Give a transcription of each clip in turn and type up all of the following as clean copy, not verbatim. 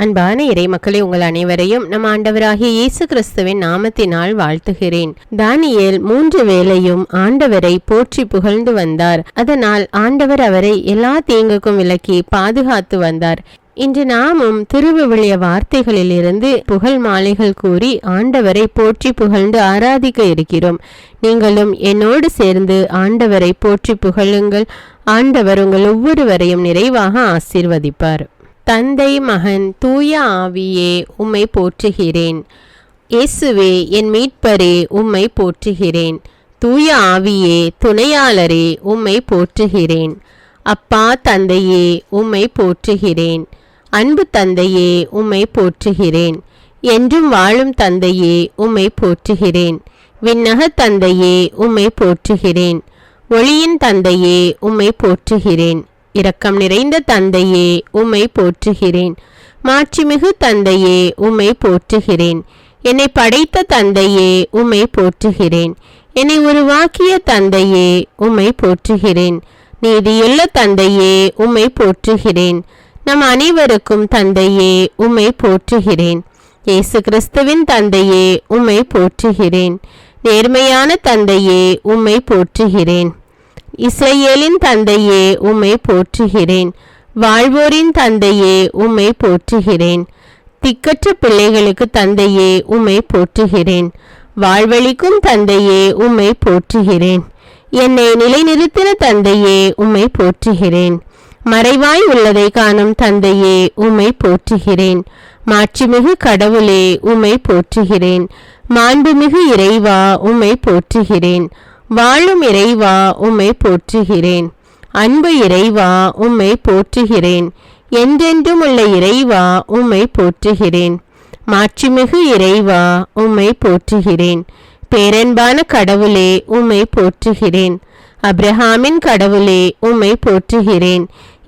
அன்பான இறை மக்களே, உங்கள் அனைவரையும் நம் ஆண்டவராகிய இயேசு கிறிஸ்துவின் நாமத்தினால் வாழ்த்துகிறேன். தானியேல் 3 வேளையும் ஆண்டவரை போற்றி புகழ்ந்து வந்தார். அதனால் ஆண்டவர் அவரை எல்லா தீங்குக்கும் விலக்கி பாதுகாத்து வந்தார். இன்று நாமும் திருவிவிலிய வார்த்தைகளில் இருந்து புகழ் மாலைகள் கூறி ஆண்டவரை போற்றி புகழ்ந்து ஆராதிக்க இருக்கிறோம். நீங்களும் என்னோடு சேர்ந்து ஆண்டவரை போற்றி புகழுங்கள். ஆண்டவர் உங்கள் ஒவ்வொருவரையும் நிறைவாக ஆசீர்வதிப்பார். தந்தை, மகன், தூய ஆவியே, உம்மை போற்றுகிறேன். இயேசுவே, என் மீட்பரே, உம்மை போற்றுகிறேன். தூய ஆவியே, துணையாளரே, உம்மை போற்றுகிறேன். அப்பா தந்தையே, உம்மை போற்றுகிறேன். அன்பு தந்தையே, உம்மை போற்றுகிறேன். என்றும் வாழும் தந்தையே, உம்மை போற்றுகிறேன். விண்ணக தந்தையே, உம்மை போற்றுகிறேன். ஒளியின் தந்தையே, உம்மை போற்றுகிறேன். இரக்கம் நிறைந்த தந்தையே, உம்மை போற்றுகிறேன். மாட்சிமிகு தந்தையே, உம்மை போற்றுகிறேன். என்னை படைத்த தந்தையே, உம்மை போற்றுகிறேன். என்னை உருவாக்கிய தந்தையே, உம்மை போற்றுகிறேன். நீதியுள்ள தந்தையே, உம்மை போற்றுகிறேன். நம் அனைவருக்கும் தந்தையே, உம்மை போற்றுகிறேன். இயேசு கிறிஸ்துவின் தந்தையே, உம்மை போற்றுகிறேன். நேர்மையான தந்தையே, உம்மை போற்றுகிறேன். இஸ்ரவேலின் தந்தையே, உம்மை போற்றுகிறேன். வாழ்வோரின் தந்தையே, உம்மை போற்றுகிறேன். திக்கற்ற பிள்ளைகளுக்கு தந்தையே, உம்மை போற்றுகிறேன். வாழ்வழிக்கும் தந்தையே, உம்மை போற்றுகிறேன். என்னை நிலைநிறுத்தின தந்தையே, உம்மை போற்றுகிறேன். மறைவாய் உள்ளதை காணும் தந்தையே, உம்மை போற்றுகிறேன். மாட்சிமிகு கடவுளே, உம்மை போற்றுகிறேன். மாண்புமிகு இறைவா, உம்மை போற்றுகிறேன். வாழும் இறைவா, உம்மை போற்றுகிறேன். அன்பு இறைவா, உம்மை போற்றுகிறேன். என்றென்றும் உள்ள இறைவா, உம்மை போற்றுகிறேன். மாட்சிமிகு இறைவா, உம்மை போற்றுகிறேன். பேரன்பான கடவுளே, உம்மை போற்றுகிறேன். அப்ரஹாமின் கடவுளே, உம்மை போற்றுகிறேன்.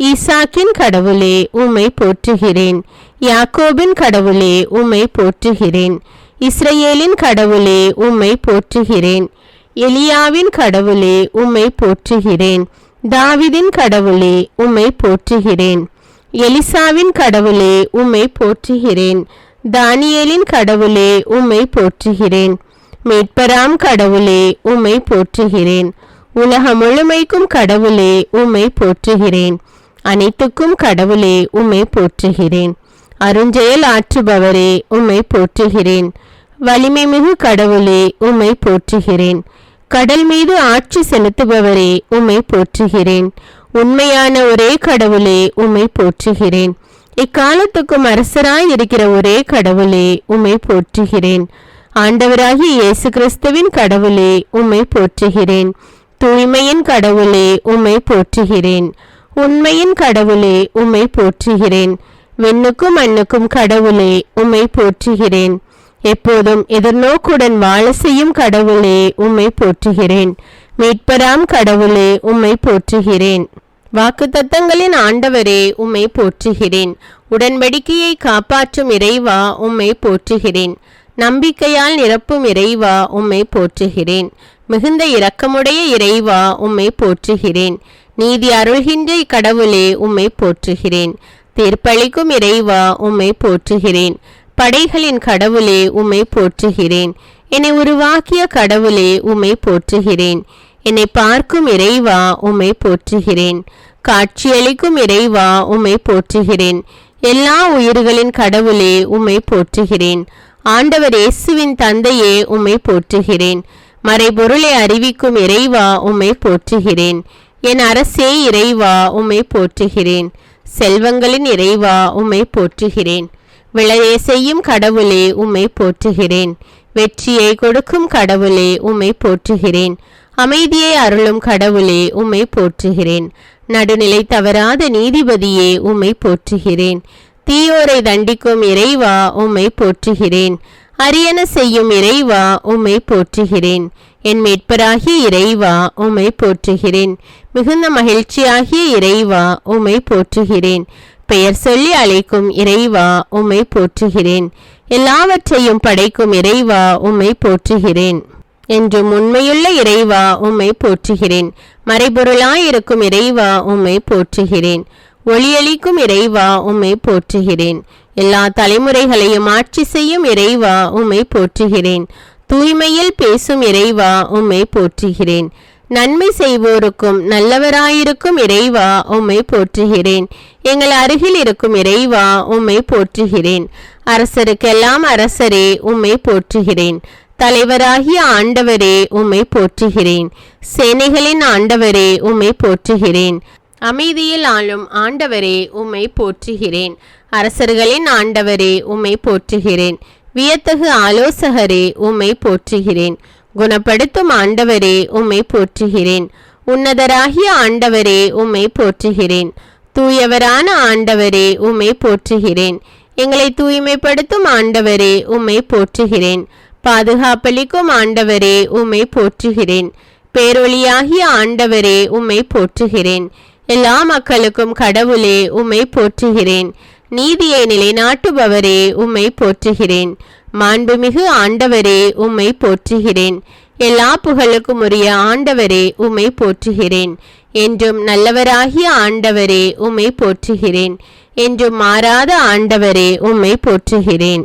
ஈசாக்கின் கடவுளே, உம்மை போற்றுகிறேன். யாக்கோபின் கடவுளே, உம்மை போற்றுகிறேன். இஸ்ரவேலின் கடவுளே, உம்மை போற்றுகிறேன். எலியாவின் கடவுளே, உம்மை போற்றுகிறேன். தாவீதின் கடவுளே, உம்மை போற்றுகிறேன். எலிசாவின் கடவுளே, உம்மை போற்றுகிறேன். தானியேலின் கடவுளே, உம்மை போற்றுகிறேன். மீட்பராம் கடவுளே, உம்மை போற்றுகிறேன். உலகம் முழுமைக்கும் கடவுளே, உம்மை போற்றுகிறேன். அனைத்துக்கும் கடவுளே, உம்மை போற்றுகிறேன். அருஞ்செயல் ஆற்றுபவரே, உம்மை போற்றுகிறேன். வலிமை மிகு கடவுளே, உம்மை போற்றுகிறேன். கடல் மீது ஆட்சி செலுத்துபவரே, உம்மை போற்றுகிறேன். உண்மையான ஒரே கடவுளே, உம்மை போற்றுகிறேன். இக்காலத்துக்கும் அரசராய் இருக்கிற ஒரே கடவுளே, உம்மை போற்றுகிறேன். ஆண்டவராகிய இயேசு கிறிஸ்துவின் கடவுளே, உம்மை போற்றுகிறேன். தூய்மையின் கடவுளே, உம்மை போற்றுகிறேன். உண்மையின் கடவுளே, உம்மை போற்றுகிறேன். விண்ணுக்கும் மண்ணுக்கும் கடவுளே, உம்மை போற்றுகிறேன். எப்போதும் எதிர்நோக்குடன் வாழ செய்யும் கடவுளே, உம்மை போற்றுகிறேன். மீட்பராம் கடவுளே, உம்மை போற்றுகிறேன். வாக்குத்தத்தங்களின் ஆண்டவரே, உம்மை போற்றுகிறேன். உடன்படிக்கையை காப்பாற்றும் இறைவா, உம்மை போற்றுகிறேன். நம்பிக்கையால் நிரப்பும் இறைவா, உம்மை போற்றுகிறேன். மிகுந்த இரக்கமுடைய இறைவா, உம்மை போற்றுகிறேன். நீதி அருள்கின்ற கடவுளே, உம்மை போற்றுகிறேன். தீர்ப்பளிக்கும் இறைவா, உம்மை போற்றுகிறேன். படைகளின் கடவுளே, உம்மை போற்றுகிறேன். என்னை உருவாக்கிய கடவுளே, உம்மை போற்றுகிறேன். என்னை பார்க்கும் இறைவா, உம்மை போற்றுகிறேன். காட்சியளிக்கும் இறைவா, உம்மை போற்றுகிறேன். எல்லா உயிர்களின் கடவுளே, உம்மை போற்றுகிறேன். ஆண்டவர் இயேசுவின் தந்தையே, உம்மை போற்றுகிறேன். மறைபொருளை அறிவிக்கும் இறைவா, உம்மை போற்றுகிறேன். என் அரசே இறைவா, உம்மை போற்றுகிறேன். செல்வங்களின் இறைவா, உம்மை போற்றுகிறேன். விளையை செய்யும் கடவுளே, உம்மை போற்றுகிறேன். வெற்றியை கொடுக்கும் கடவுளே, உம்மை போற்றுகிறேன். அமைதியை அருளும் கடவுளே, உம்மை போற்றுகிறேன். நடுநிலை தவறாத நீதிபதியே, உம்மை போற்றுகிறேன். தீயோரை தண்டிக்கும் இறைவா, உம்மை போற்றுகிறேன். அரியன செய்யும் இறைவா, உம்மை போற்றுகிறேன். என் மீட்பராகிய இறைவா, உம்மை போற்றுகிறேன். மிகுந்த மகிழ்ச்சியாகிய இறைவா, உம்மை போற்றுகிறேன். பெயர் சொல்லி அழைக்கும் இறைவா, உம்மை போற்றுகிறேன். எல்லாவற்றையும் படைக்கும் இறைவா, உம்மை போற்றுகிறேன். என்றும் உண்மையுள்ள இறைவா, உம்மை போற்றுகிறேன். மறைபொருளாயிருக்கும் இறைவா, உம்மை போற்றுகிறேன். ஒளியளிக்கும் இறைவா, உம்மை போற்றுகிறேன். எல்லா தலைமுறைகளையும் ஆட்சி செய்யும் இறைவா உம்மை போற்றுகிறேன். தூய்மையில் பேசும் இறைவா உம்மை போற்றுகிறேன். நன்மை செய்வோருக்கும் நல்லவராயிருக்கும் இறைவா உம்மை போற்றுகிறேன். எங்கள் அருகில் இருக்கும் இறைவா உம்மை போற்றுகிறேன். அரசருக்கெல்லாம் அரசரே உம்மை போற்றுகிறேன். தலைவராகிய ஆண்டவரே உம்மை போற்றுகிறேன். சேனைகளின் ஆண்டவரே உம்மை போற்றுகிறேன். அமைதியில் ஆளும் ஆண்டவரே உம்மை போற்றுகிறேன். அரசர்களின் ஆண்டவரே உம்மை போற்றுகிறேன். வியத்தகு ஆலோசகரே உம்மை போற்றுகிறேன். குணப்படுத்தும் ஆண்டவரே உம்மை போற்றுகிறேன். உன்னதராகிய ஆண்டவரே உம்மை போற்றுகிறேன். தூயவரான ஆண்டவரே உம்மை போற்றுகிறேன். எங்களை தூய்மைப்படுத்தும் ஆண்டவரே உம்மை போற்றுகிறேன். பாதுகாப்பளிக்கும் ஆண்டவரே உம்மை போற்றுகிறேன். பேரொளியாகிய ஆண்டவரே உம்மை போற்றுகிறேன். எல்லா மக்களுக்கும் கடவுளே உம்மை போற்றுகிறேன். நீதியை நிலைநாட்டுபவரே உம்மை போற்றுகிறேன். மாண்புமிகு ஆண்டவரே உம்மை போற்றுகிறேன். எல்லா புகழுக்கும் உரிய ஆண்டவரே உம்மை போற்றுகிறேன். என்றும் நல்லவராகிய ஆண்டவரே உம்மை போற்றுகிறேன். என்றும் மாறாத ஆண்டவரே உம்மை போற்றுகிறேன்.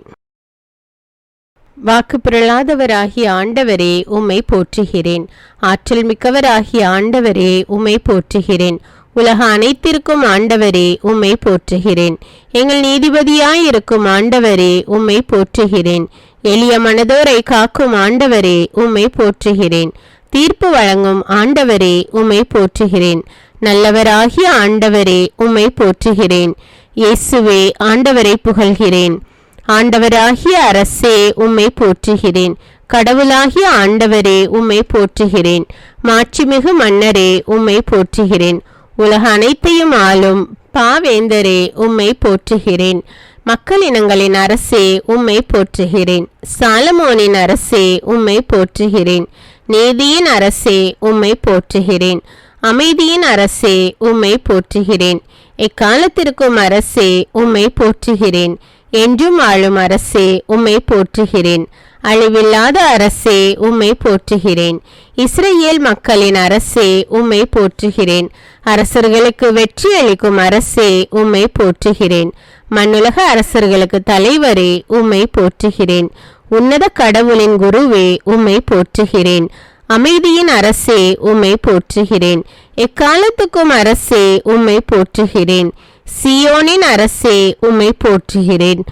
வாக்கு பிறழாதவராகிய ஆண்டவரே உம்மை போற்றுகிறேன். ஆற்றல் மிக்கவராகிய ஆண்டவரே உம்மை போற்றுகிறேன். உலக அனைத்திற்கும் ஆண்டவரே உம்மை போற்றுகிறேன். எங்கள் நீதிபதியாயிருக்கும் ஆண்டவரே உம்மை போற்றுகிறேன். எளிய மனதோரை காக்கும் ஆண்டவரே உம்மை போற்றுகிறேன். தீர்ப்பு வழங்கும் ஆண்டவரே உம்மை போற்றுகிறேன். நல்லவராகிய ஆண்டவரே உம்மை போற்றுகிறேன். இயேசுவே ஆண்டவரை புகழ்கிறேன். ஆண்டவராகிய அரசே உம்மை போற்றுகிறேன். கடவுளாகிய ஆண்டவரே உம்மை போற்றுகிறேன். மாட்சிமிகு மன்னரே உம்மை போற்றுகிறேன். உலக அனைத்தையும் ஆளும் பாவேந்தரே உம்மை போற்றுகிறேன். மக்கள் இனங்களின் அரசே உம்மை போற்றுகிறேன். சாலமோனின் அரசே உம்மை போற்றுகிறேன். நீதியின் அரசே உம்மை போற்றுகிறேன். அமைதியின் அரசே உம்மை போற்றுகிறேன். எக்காலத்திற்கும் அரசே உம்மை போற்றுகிறேன். என்றும் ஆளும் அரசே உம்மை போற்றுகிறேன். அழிவில்லாத அரசே உம்மை போற்றுகிறேன். இஸ்ரேல் மக்களின் அரசே உம்மை போற்றுகிறேன். அரசர்களுக்கு வெற்றி அளிக்கும் அரசே உம்மை போற்றுகிறேன். மண்ணுலக அரசர்களுக்கு தலைவரே உம்மை போற்றுகிறேன். உன்னத கடவுளின் குருவே உம்மை போற்றுகிறேன். அமைதியின் அரசே உம்மை போற்றுகிறேன். எக்காலத்துக்கும் அரசே உம்மை போற்றுகிறேன். சியோனின் அரசே உம்மை போற்றுகிறேன்.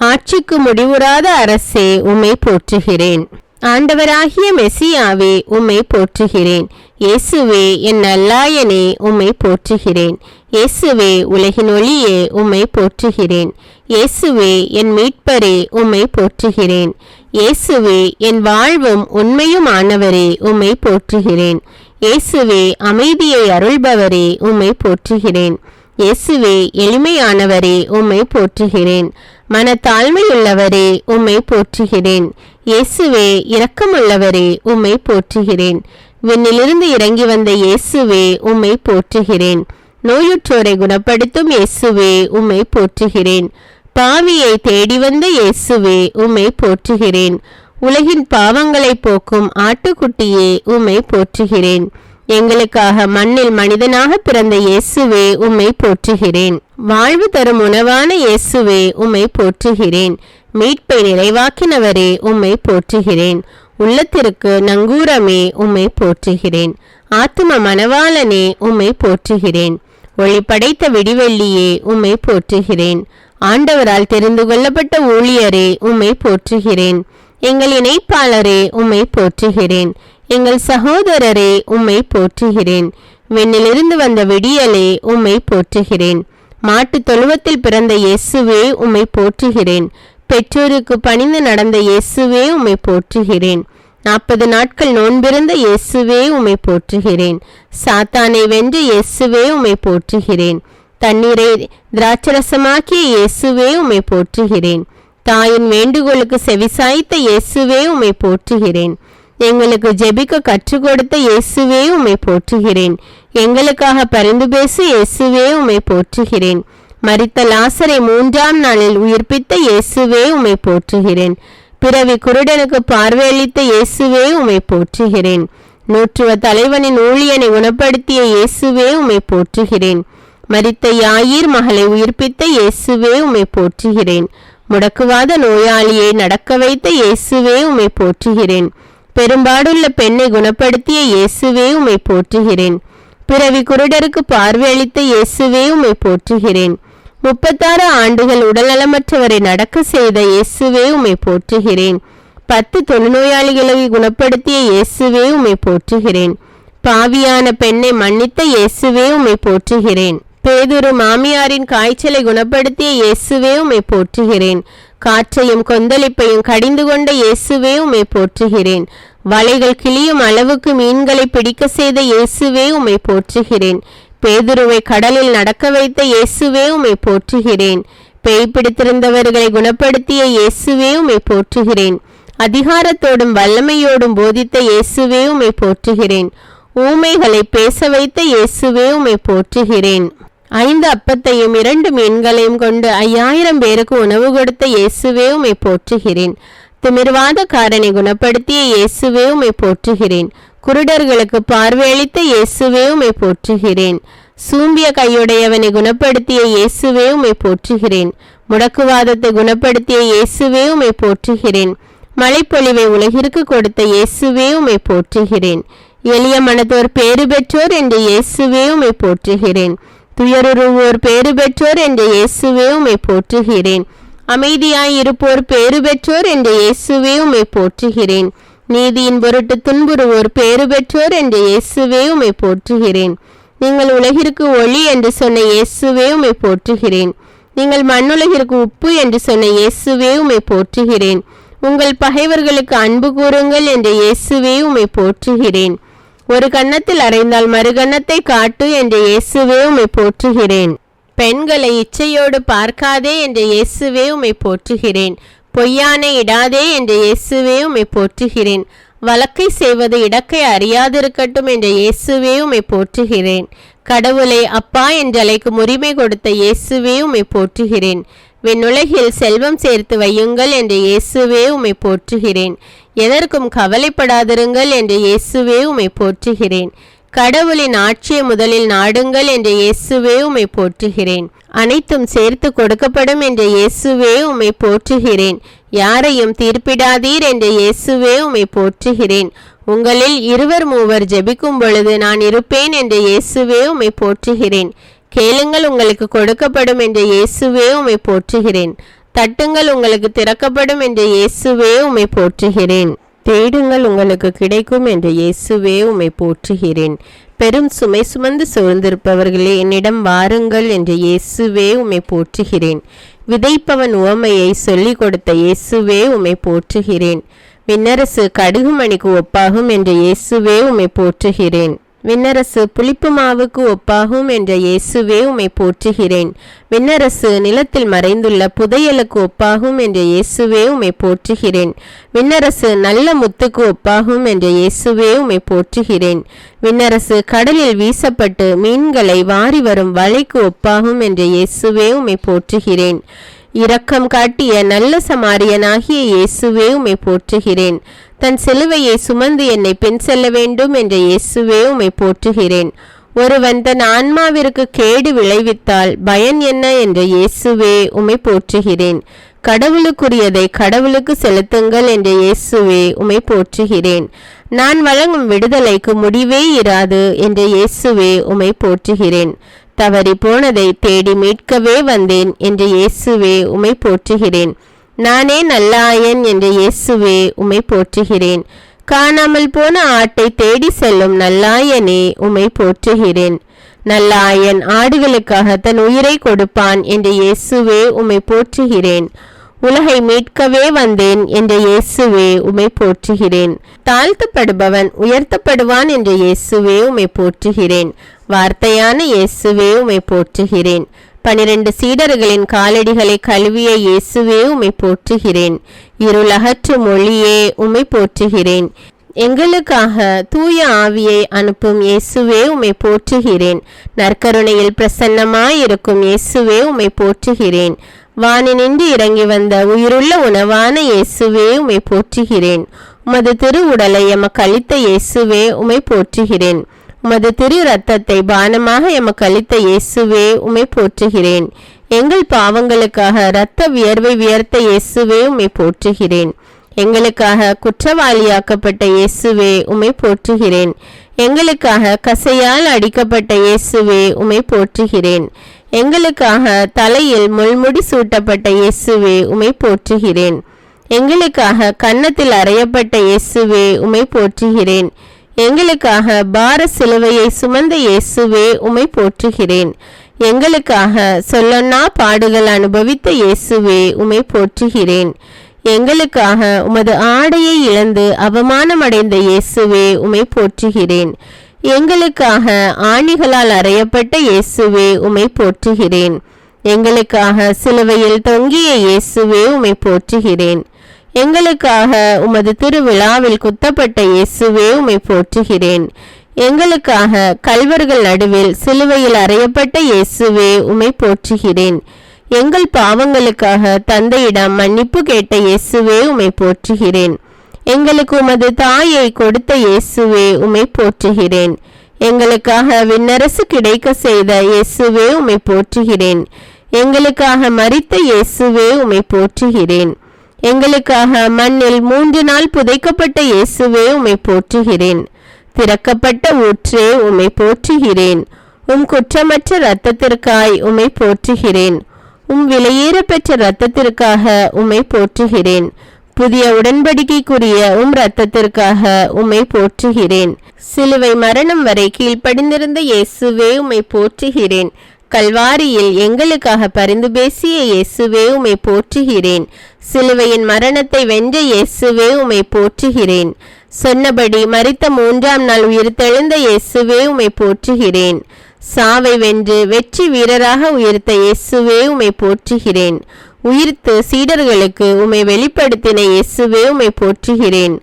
ஆட்சிக்கு முடிவுறாத அரசே உம்மை போற்றுகிறேன். ஆண்டவராகிய மெசியாவே உம்மை போற்றுகிறேன். இயேசுவே என் நல்லாயனே உம்மை போற்றுகிறேன். இயேசுவே உலகின் ஒளியே உம்மை போற்றுகிறேன். இயேசுவே என் மீட்பரே உம்மை போற்றுகிறேன். இயேசுவே என் வாழ்வும் உண்மையும் ஆனவரே உம்மை போற்றுகிறேன். இயேசுவே அமைதியை அருள்பவரே உம்மை போற்றுகிறேன். இயேசுவே எளிமையானவரே உம்மை போற்றுகிறேன். மனத்தாழ்மையுள்ளவரே உம்மை போற்றுகிறேன். இயேசுவே இரக்கமுள்ளவரே உம்மை போற்றுகிறேன். விண்ணிலிருந்து இறங்கி வந்த இயேசுவே உம்மை போற்றுகிறேன். நோயுற்றோரை குணப்படுத்தும் இயேசுவே உம்மை போற்றுகிறேன். பாவியை தேடி வந்த இயேசுவே உம்மை போற்றுகிறேன். உலகின் பாவங்களை போக்கும் ஆட்டுக்குட்டியே உம்மை போற்றுகிறேன். எங்களுக்காக மண்ணில் மனிதனாக பிறந்த இயேசுவே உம்மை போற்றுகிறேன். வாழ்வு தரும் உணவான இயேசுவே உம்மை போற்றுகிறேன். மீட்பை நிறைவாக்கினவரே உம்மை போற்றுகிறேன். உள்ளத்திற்கு நங்கூரமே உம்மை போற்றுகிறேன். ஆத்தும மணவாளனே உம்மை போற்றுகிறேன். ஒளி படைத்த விடிவெள்ளியே உம்மை போற்றுகிறேன். ஆண்டவரால் தெரிந்து கொள்ளப்பட்ட ஊழியரே உம்மை போற்றுகிறேன். எங்கள் இணைப்பாளரே உம்மை போற்றுகிறேன். எங்கள் சகோதரரே உம்மை போற்றுகிறேன். விண்ணிலிருந்து வந்த விடியலே உம்மை போற்றுகிறேன். மாட்டு தொழுவத்தில் பிறந்த இயேசுவே உம்மை போற்றுகிறேன். பெற்றோருக்கு பணிந்து நடந்த இயேசுவே உம்மை போற்றுகிறேன். 40 நாட்கள் நோன்பிருந்த இயேசுவே உம்மை போற்றுகிறேன். சாத்தானை வென்ற இயேசுவே உம்மை போற்றுகிறேன். தண்ணீரை திராட்சரசமாக்கிய இயேசுவே உம்மை போற்றுகிறேன். தாயின் வேண்டுகோளுக்கு செவிசாய்த்த இயேசுவே உம்மை போற்றுகிறேன். எங்களுக்கு ஜெபிக்க கற்றுக் கொடுத்த இயேசுவே உம்மை போற்றுகிறேன். எங்களுக்காக பரிந்து பேசு இயேசுவே உம்மை போற்றுகிறேன். மரித்த லாசரை 3ஆம் நாளில் உயிர்ப்பித்த இயேசுவே உம்மை போற்றுகிறேன். பிறவி குருடனுக்கு பார்வையளித்த இயேசுவே உம்மை போற்றுகிறேன். 100 தலைவனின் ஊழியனை குணப்படுத்திய இயேசுவே உம்மை போற்றுகிறேன். மரித்த யாயீர் மகளை உயிர்ப்பித்த இயேசுவே உம்மை போற்றுகிறேன். முடக்குவாத நோயாளியை நடக்க வைத்த இயேசுவே உம்மை போற்றுகிறேன். பெரும்பாடுள்ள பெண்ணை குணப்படுத்திய இயேசுவே உம்மை போற்றுகிறேன். பிறவி குருடருக்கு பார்வை அளித்த இயேசுவே உம்மை போற்றுகிறேன். 36 ஆண்டுகள் உடல்நலமற்றவரை நடக்க செய்த இயேசுவே உம்மை போற்றுகிறேன். 10 தொழுநோயாளிகளை குணப்படுத்திய இயேசுவே உம்மை போற்றுகிறேன். பாவியான பெண்ணை மன்னித்த இயேசுவே உம்மை போற்றுகிறேன். பேதுரு மாமியாரின் காய்ச்சலை குணப்படுத்திய இயேசுவே உம்மை போற்றுகிறேன். காற்றையும் கொந்தளிப்பையும் கடிந்து கொண்ட இயேசுவே உம்மை போற்றுகிறேன். வலைகள் கிளியும் அளவுக்கு மீன்களை பிடிக்க செய்த இயேசுவே உம்மை போற்றுகிறேன். பேதுருவை கடலில் நடக்க வைத்த இயேசுவே உம்மை போற்றுகிறேன். பேய் பிடித்திருந்தவர்களை குணப்படுத்திய இயேசுவே உம்மை போற்றுகிறேன். அதிகாரத்தோடும் வல்லமையோடும் போதித்த இயேசுவே உம்மை போற்றுகிறேன். ஊமைகளை பேச வைத்த இயேசுவே உம்மை போற்றுகிறேன். 5 அப்பத்தையும் 2 மீன்களையும் கொண்டு 5000 பேருக்கு உணவு கொடுத்த இயேசுவே உம்மை போற்றுகிறேன். திமிர்வாதக்காரனை குணப்படுத்திய இயேசுவே உம்மை போற்றுகிறேன். குருடர்களுக்கு பார்வையளித்த இயேசுவே உம்மை போற்றுகிறேன். சூம்பிய கையுடையவனை குணப்படுத்திய இயேசுவே உம்மை போற்றுகிறேன். முடக்குவாதத்தை குணப்படுத்திய இயேசுவே உம்மை போற்றுகிறேன். மழைப்பொழிவை உலகிற்கு கொடுத்த இயேசுவே உம்மை போற்றுகிறேன். எளிய மனத்தோர் பேறு பெற்றோர் என்ற இயேசுவே உம்மை போற்றுகிறேன். துயருருவோர் பேறு பெற்றோர் என்ற இயேசுவே உம்மை போற்றுகிறேன். அமைதியாய் இருப்போர் பேறு பெற்றோர் என்ற இயேசுவே உம்மை போற்றுகிறேன். நீதியின் பொருட்டு துன்புறுவோர் பேறு பெற்றோர் என்ற இயேசுவே உம்மை போற்றுகிறேன். நீங்கள் உலகிற்கு ஒளி என்று சொன்ன இயேசுவே உம்மை போற்றுகிறேன். நீங்கள் மண்ணுலகிற்கு உப்பு என்று சொன்ன இயேசுவே உம்மை போற்றுகிறேன். உங்கள் பகைவர்களுக்கு அன்பு கூறுங்கள் என்ற இயேசுவே உம்மை போற்றுகிறேன். ஒரு கன்னத்தில் அறைந்தால் மறுகன்னத்தை காட்டு என்ற இயேசுவே உம்மை போற்றுகிறேன். பெண்களை இச்சையோடு பார்க்காதே என்ற இயேசுவே உம்மை போற்றுகிறேன். பொய்யானை இடாதே என்ற இயேசுவே உம்மை போற்றுகிறேன். வழக்கை செய்வது இடக்கை அறியாதிருக்கட்டும் என்ற இயேசுவே உம்மை போற்றுகிறேன். கடவுளை அப்பா என்றழைக்கும் உரிமை கொடுத்த இயேசுவே உம்மை போற்றுகிறேன். விண்ணுலகில் செல்வம் சேர்த்து வையுங்கள் என்ற இயேசுவே உம்மை போற்றுகிறேன். எதற்கும் கவலைப்படாதிருங்கள் என்ற இயேசுவே உம்மை போற்றுகிறேன். கடவுளின் ஆட்சியை முதலில் நாடுங்கள் என்ற இயேசுவே உம்மை போற்றுகிறேன். அனைத்தும் சேர்த்து கொடுக்கப்படும் என்ற இயேசுவே உம்மை போற்றுகிறேன். யாரையும் தீர்ப்பிடாதீர் என்ற இயேசுவே உம்மை போற்றுகிறேன். உங்களில் 2 3 ஜெபிக்கும் பொழுது நான் இருப்பேன் என்ற இயேசுவே உம்மை போற்றுகிறேன். கேளுங்கள் உங்களுக்கு கொடுக்கப்படும் என்ற இயேசுவே உம்மை போற்றுகிறேன். தட்டுங்கள் உங்களுக்கு திறக்கப்படும் என்ற இயேசுவே உம்மை போற்றுகிறேன். தேடுங்கள் உங்களுக்கு கிடைக்கும் என்ற இயேசுவே உம்மை போற்றுகிறேன். பெரும் சுமை சுமந்து சூழ்ந்திருப்பவர்களே என்னிடம் வாருங்கள் என்ற இயேசுவே உம்மை போற்றுகிறேன். விதைப்பவன் உவமையை சொல்லிக் கொடுத்த இயேசுவே உம்மை போற்றுகிறேன். விண்ணரசு கடுகு மணிக்கு ஒப்பாகும் என்ற இயேசுவே உம்மை போற்றுகிறேன். விண்ணரசு புளிப்பு மாவுக்கு ஒப்பாகும் என்ற இயேசுவே உம்மை போற்றுகிறேன். விண்ணரசு நிலத்தில் மறைந்துள்ள புதையலுக்கு ஒப்பாகும் என்ற இயேசுவே உம்மை போற்றுகிறேன். விண்ணரசு நல்ல முத்துக்கு ஒப்பாகும் என்ற இயேசுவே உம்மை போற்றுகிறேன். விண்ணரசு கடலில் வீசப்பட்டு மீன்களை வாரி வரும் வலைக்கு ஒப்பாகும் என்ற இயேசுவே உம்மை போற்றுகிறேன். இரக்கம் காட்டிய நல்ல சமாரியனாகிய இயேசுவே உம்மை போற்றுகிறேன். தன் சிலுவையை சுமந்து என்னை பின் செல்ல வேண்டும் என்ற இயேசுவே உம்மை போற்றுகிறேன். ஒருவன் தன் ஆன்மாவிற்கு கேடு விளைவித்தால் பயன் என்ன என்ற இயேசுவே உம்மை போற்றுகிறேன். கடவுளுக்குரியதை கடவுளுக்கு செலுத்துங்கள் என்ற இயேசுவே உம்மை போற்றுகிறேன். நான் வழங்கும் விடுதலைக்கு முடிவே இராது என்ற இயேசுவே உம்மை போற்றுகிறேன். தவறி போனதை தேடி மீட்கவே வந்தேன் என்ற இயேசுவே உம்மை போற்றுகிறேன். நானே நல்ல ஆயன் என்ற இயேசுவே உம்மை போற்றுகிறேன். காணாமல் போன ஆட்டை தேடி செல்லும் நல்லாயனே உம்மை போற்றுகிறேன். நல்ல ஆயன் ஆடுகளுக்காக தன் உயிரை கொடுப்பான் என்ற இயேசுவே உம்மை போற்றுகிறேன். உலகை மீட்கவே வந்தேன் என்ற இயேசுவே உம்மை போற்றுகிறேன். தாழ்த்தப்படுபவன் உயர்த்தப்படுவான் என்ற இயேசுவே உம்மை போற்றுகிறேன். வார்த்தையான இயேசுவே உம்மை போற்றுகிறேன். 12 சீடர்களின் காலடிகளை கழுவிய இயேசுவே உம்மை போற்றுகிறேன். இருளகற்று மொழியே உம்மை போற்றுகிறேன். எங்களுக்காக தூய ஆவியை அனுப்பும் இயேசுவே உம்மை போற்றுகிறேன். நற்கருணையில் பிரசன்னமாயிருக்கும் இயேசுவே உம்மை போற்றுகிறேன். வானினின்று இறங்கி வந்த உயிருள்ள உணவான இயேசுவே உம்மை போற்றுகிறேன். உமது திருவுடலை எமக்கு அளித்த இயேசுவே உம்மை போற்றுகிறேன். உமது திரு இரத்தத்தை பானமாக எமக்கு அளித்த இயேசுவே உம்மை போற்றுகிறேன். எங்கள் பாவங்களுக்காக இரத்த வியர்வை வியர்த்த இயேசுவே உம்மை போற்றுகிறேன். எங்களுக்காக குற்றவாளியாக்கப்பட்ட இயேசுவே உம்மை போற்றுகிறேன். எங்களுக்காக கசையால் அடிக்கப்பட்ட இயேசுவே உம்மை போற்றுகிறேன். எங்களுக்காக தலையில் முள்முடி சூட்டப்பட்ட இயேசுவே உம்மை போற்றுகிறேன். எங்களுக்காக கன்னத்தில் அறையப்பட்ட இயேசுவே உம்மை போற்றுகிறேன். எங்களுக்காக பார சிலுவையை சுமந்த இயேசுவே உம்மை போற்றுகிறேன். எங்களுக்காக சொல்லொன்னா பாடுகள் அனுபவித்த இயேசுவே உம்மை போற்றுகிறேன். எங்களுக்காக உமது ஆடையை இழந்து அவமானமடைந்த இயேசுவே உம்மை போற்றுகிறேன். எங்களுக்காக ஆணிகளால் அறையப்பட்ட இயேசுவே உம்மை போற்றுகிறேன். எங்களுக்காக சிலுவையில் தொங்கிய இயேசுவே உம்மை போற்றுகிறேன். எங்களுக்காக உமது திருவிழாவில் குத்தப்பட்ட இயேசுவே உம்மை போற்றுகிறேன். எங்களுக்காக கல்வர்கள் நடுவில் சிலுவையில் அறையப்பட்ட இயேசுவே உம்மை போற்றுகிறேன். எங்கள் பாவங்களுக்காக தந்தையிடம் மன்னிப்பு கேட்ட இயேசுவே உம்மை போற்றுகிறேன். எங்களுக்கு உமது தாயை கொடுத்த இயேசுவே உம்மை போற்றுகிறேன். எங்களுக்காக விண்ணரசு கிடைக்க செய்த இயேசுவே உம்மை போற்றுகிறேன். எங்களுக்காக மரித்த இயேசுவே உம்மை போற்றுகிறேன். எங்களுக்காக மண்ணில் 3 நாள் புதைக்கப்பட்ட இயேசுவே உம்மை போற்றுகிறேன். திறக்கப்பட்ட ஊற்றே உம்மை போற்றுகிறேன். உம் குற்றமற்ற இரத்தத்திற்காய் உம்மை போற்றுகிறேன். உம் விலையேற பெற்ற இரத்தத்திற்காக உம்மை போற்றுகிறேன். புதிய உடன்படிக்கைக்குரிய உம் இரத்தத்திற்காக உம்மை போற்றுகிறேன். சிலுவை மரணம் வரை கீழ்ப்படிந்திருந்த இயேசுவே உம்மை போற்றுகிறேன். கல்வாரியில் எங்களுக்காக பரிந்து பேசிய இயேசுவே உம்மை போற்றுகிறேன். சிலுவையின் மரணத்தை வென்ற இயேசுவே உம்மை போற்றுகிறேன். சொன்னபடி மரித்த 3ஆம் நாள் உயிர்த்தெழுந்த இயேசுவே உம்மை போற்றுகிறேன். சாவை வென்று வெற்றி வீரராக உயிர்த்த இயேசுவே உம்மை போற்றுகிறேன். உயிர்த்து சீடர்களுக்கு உம்மை வெளிப்படுத்தின இயேசுவே உம்மை போற்றுகிறேன்.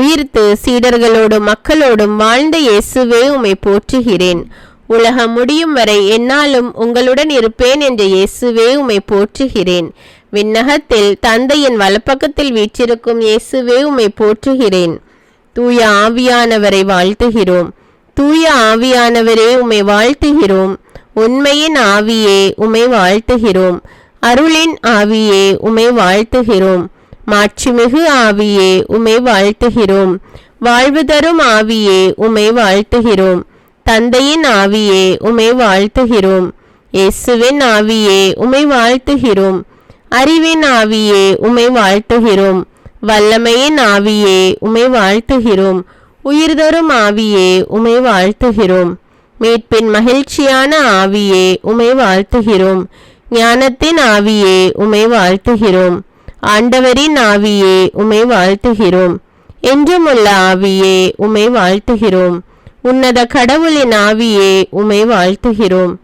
உயிர்த்து சீடர்களோடும் மக்களோடும் வாழ்ந்த இயேசுவே உம்மை போற்றுகிறேன். உலகம் முடியும் வரை என்னாலும் உங்களுடன் இருப்பேன் என்ற இயேசுவே உம்மை போற்றுகிறேன். விண்ணகத்தில் தந்தையின் வலப்பக்கத்தில் வீற்றிருக்கும் இயேசுவே உம்மை போற்றுகிறேன். தூய ஆவியானவரை வாழ்த்துகிறோம். தூய ஆவியானவரே உம்மை வாழ்த்துகிறோம். உண்மையின் ஆவியே உம்மை வாழ்த்துகிறோம். அருளின் ஆவியே உம்மை வாழ்த்துகிறோம். மாட்சிமிகு ஆவியே உம்மை வாழ்த்துகிறோம். வாழ்வு தரும் ஆவியே உம்மை வாழ்த்துகிறோம். தந்தையின் ஆவியே உம்மை வாழ்த்துகிறோம். இயேசுவின் ஆவியே உம்மை வாழ்த்துகிறோம். அறிவின் ஆவியே உம்மை வாழ்த்துகிறோம். வல்லமையின் ஆவியே உம்மை வாழ்த்துகிறோம். உயிர்தரும் ஆவியே உம்மை வாழ்த்துகிறோம். மீட்பின் மகிழ்ச்சியான ஆவியே உம்மை வாழ்த்துகிறோம். ஞானத்தின் ஆவியே உம்மை வாழ்த்துகிறோம். ஆண்டவரின் ஆவியே உம்மை வாழ்த்துகிறோம். என்றுமுள்ள ஆவியே உம்மை வாழ்த்துகிறோம். உன்னத கடவுளின் ஆவியே உம்மை வாழ்த்துகிறோம்.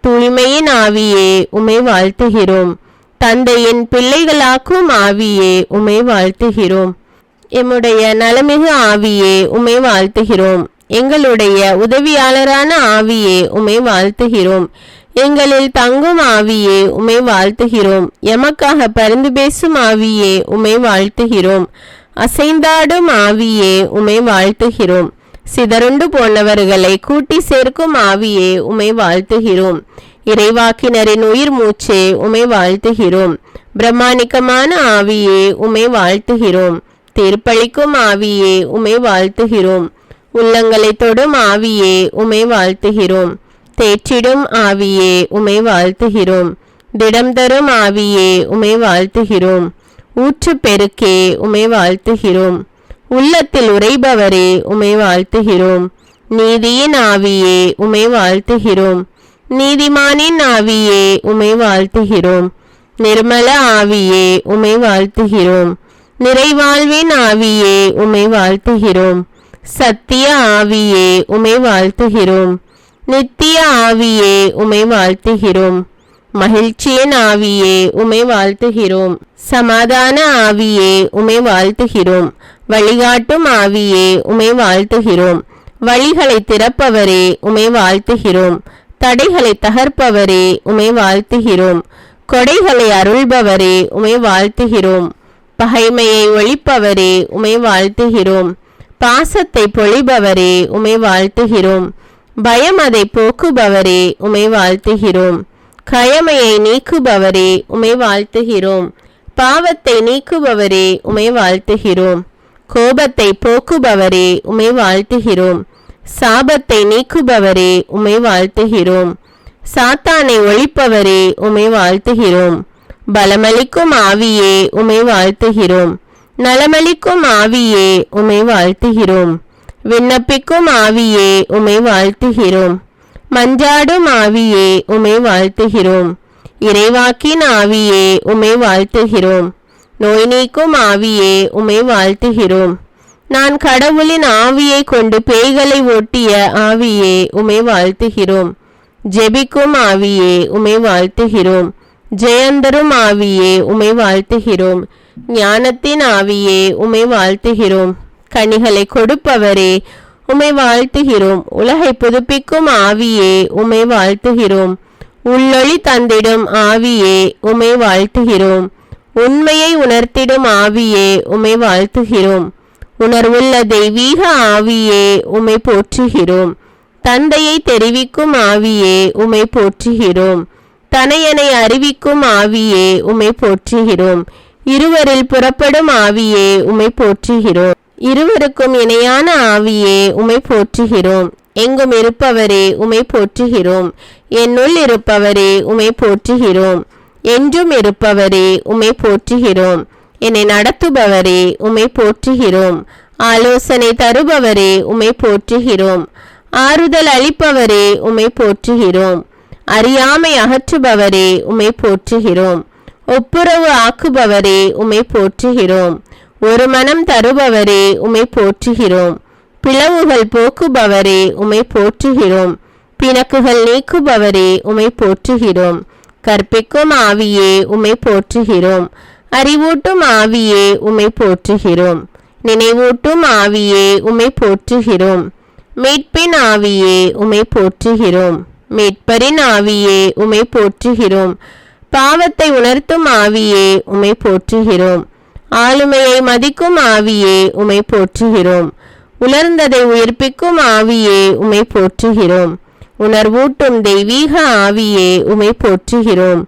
தூய்மையின் ஆவியே உம்மை வாழ்த்துகிறோம். தந்தையின் பிள்ளைகளாக்கும் ஆவியே உம்மை வாழ்த்துகிறோம். எம்முடைய நலமிகு ஆவியே உம்மை வாழ்த்துகிறோம். எங்களுடைய உதவியாளரான ஆவியே உம்மை வாழ்த்துகிறோம். எங்களில் தங்கும் ஆவியே உம்மை வாழ்த்துகிறோம். எமக்காக பரிந்து பேசும் ஆவியே உம்மை வாழ்த்துகிறோம். அசைந்தாடும் ஆவியே உம்மை வாழ்த்துகிறோம். சிதறுண்டு போனவர்களை கூட்டி சேர்க்கும் ஆவியே உம்மை வாழ்த்துகிறோம். இறைவாக்கினரின் உயிர் மூச்சே உம்மை வாழ்த்துகிறோம். பிரம்மாணிக்கமான ஆவியே உம்மை வாழ்த்துகிறோம். தீர்ப்பளிக்கும் ஆவியே உம்மை வாழ்த்துகிறோம். உள்ளங்களை தொடும் ஆவியே உம்மை வாழ்த்துகிறோம். தேற்றிடும் ஆவியே உம்மை வாழ்த்துகிறோம். திடம் தரும் ஆவியே உம்மை வாழ்த்துகிறோம். ஊற்று பெருக்கே உம்மை வாழ்த்துகிறோம். உள்ளத்தில் உறைபவரே உம்மை வாழ்த்துகிறோம். நீதியின் ஆவியே உம்மை வாழ்த்துகிறோம். நீதிமானின் ஆவியே உம்மை வாழ்த்துகிறோம். நிர்மல ஆவியே உம்மை வாழ்த்துகிறோம். நிறைவாழ்வின் ஆவியே உம்மை வாழ்த்துகிறோம். சத்திய ஆவியே உம்மை வாழ்த்துகிறோம். நித்திய ஆவியே உம்மை வாழ்த்துகிறோம். மகிழ்ச்சியின் ஆவியே உம்மை வாழ்த்துகிறோம். சமாதான ஆவியே உம்மை வாழ்த்துகிறோம். வழிகாட்டும் ஆவியே உம்மை வாழ்த்துகிறோம். வழிகளை திறப்பவரே உம்மை வாழ்த்துகிறோம். தடைகளை தகர்ப்பவரே உம்மை வாழ்த்துகிறோம். கொடைகளை அருள்பவரே உம்மை வாழ்த்துகிறோம். பகைமையை ஒழிப்பவரே உம்மை வாழ்த்துகிறோம். பாசத்தை பொழிபவரே உம்மை வாழ்த்துகிறோம். பயம் அதை போக்குபவரே உமை வாழ்த்துகிறோம். கயமையை நீக்குபவரே உமை வாழ்த்துகிறோம். பாவத்தை நீக்குபவரே உமை வாழ்த்துகிறோம். கோபத்தை போக்குபவரே உமை வாழ்த்துகிறோம். சாபத்தை நீக்குபவரே உமை வாழ்த்துகிறோம். சாத்தானை ஒழிப்பவரே உமை வாழ்த்துகிறோம். பலமளிக்கும் ஆவியே உமை வாழ்த்துகிறோம். நலமளிக்கும் ஆவியே உமை வாழ்த்துகிறோம். விண்ணப்பிக்கும் ஆவியே உமை வாழ்த்துகிறோம். மஞ்சாடும் ஆவியே உமை வாழ்த்துகிறோம். இறைவாக்கின் ஆவியே உமை வாழ்த்துகிறோம். நோய் நீக்கும் ஆவியே உமை வாழ்த்துகிறோம். நான் கடவுளின் ஆவியை கொண்டு பேய்களை ஓட்டிய ஆவியே உமை வாழ்த்துகிறோம். ஜெபிக்கும் ஆவியே உமை வாழ்த்துகிறோம். ஜெயந்தரும் ஆவியே உமை வாழ்த்துகிறோம். ஞானத்தின் ஆவியே உமை வாழ்த்துகிறோம். கனிகளை கொடுப்பவரே உமை வாழ்த்துகிறோம். உலகை புதுப்பிக்கும் ஆவியே உமை வாழ்த்துகிறோம். உள்ளொளி தந்திடும் ஆவியே உமை வாழ்த்துகிறோம். உண்மையை உணர்த்திடும் ஆவியே உமை வாழ்த்துகிறோம். உணர்வுள்ள தெய்வீக ஆவியே உமை போற்றுகிறோம். தந்தையை தெரிவிக்கும் ஆவியே உமை போற்றுகிறோம். தனையனை அறிவிக்கும் ஆவியே உமை போற்றுகிறோம். இருவரில் புறப்படும் ஆவியே உமை போற்றுகிறோம். இருவருக்கும் இணையான ஆவியே உமை போற்றுகிறோம். எங்கும் இருப்பவரே உமை போற்றுகிறோம். என்னுள் இருப்பவரே உமை போற்றுகிறோம். என்றும் இருப்பவரே உமை போற்றுகிறோம். என்னை நடத்துபவரே உமை போற்றுகிறோம். ஆலோசனை தருபவரே உமை போற்றுகிறோம். ஆறுதல் அளிப்பவரே உமை போற்றுகிறோம். அறியாமை அகற்றுபவரே உமை போற்றுகிறோம். ஒப்புரவு ஆக்குபவரே உமை போற்றுகிறோம். ஒரு மனம் தருபவரே உமை போற்றுகிறோம். பிளவுகள் போக்குபவரே உமை போற்றுகிறோம். பிணக்குகள் நீக்குபவரே உமை போற்றுகிறோம். கற்பிக்கும் ஆவியே உமை போற்றுகிறோம். அறிவூட்டும் ஆவியே உமை போற்றுகிறோம். நினைவூட்டும் ஆவியே உமை போற்றுகிறோம். மீட்பின் ஆவியே உமை போற்றுகிறோம். மீட்பரின் ஆவியே உமை போற்றுகிறோம். பாவத்தை உணர்த்தும் ஆவியே உமை போற்றுகிறோம். ஆளுமையை மதிக்கும் ஆவியே உமை போற்றுகிறோம். உலர்ந்ததை உயிர்ப்பிக்கும் ஆவியே உமை போற்றுகிறோம். உணர்வூட்டும் தெய்வீக ஆவியே உமை போற்றுகிறோம்.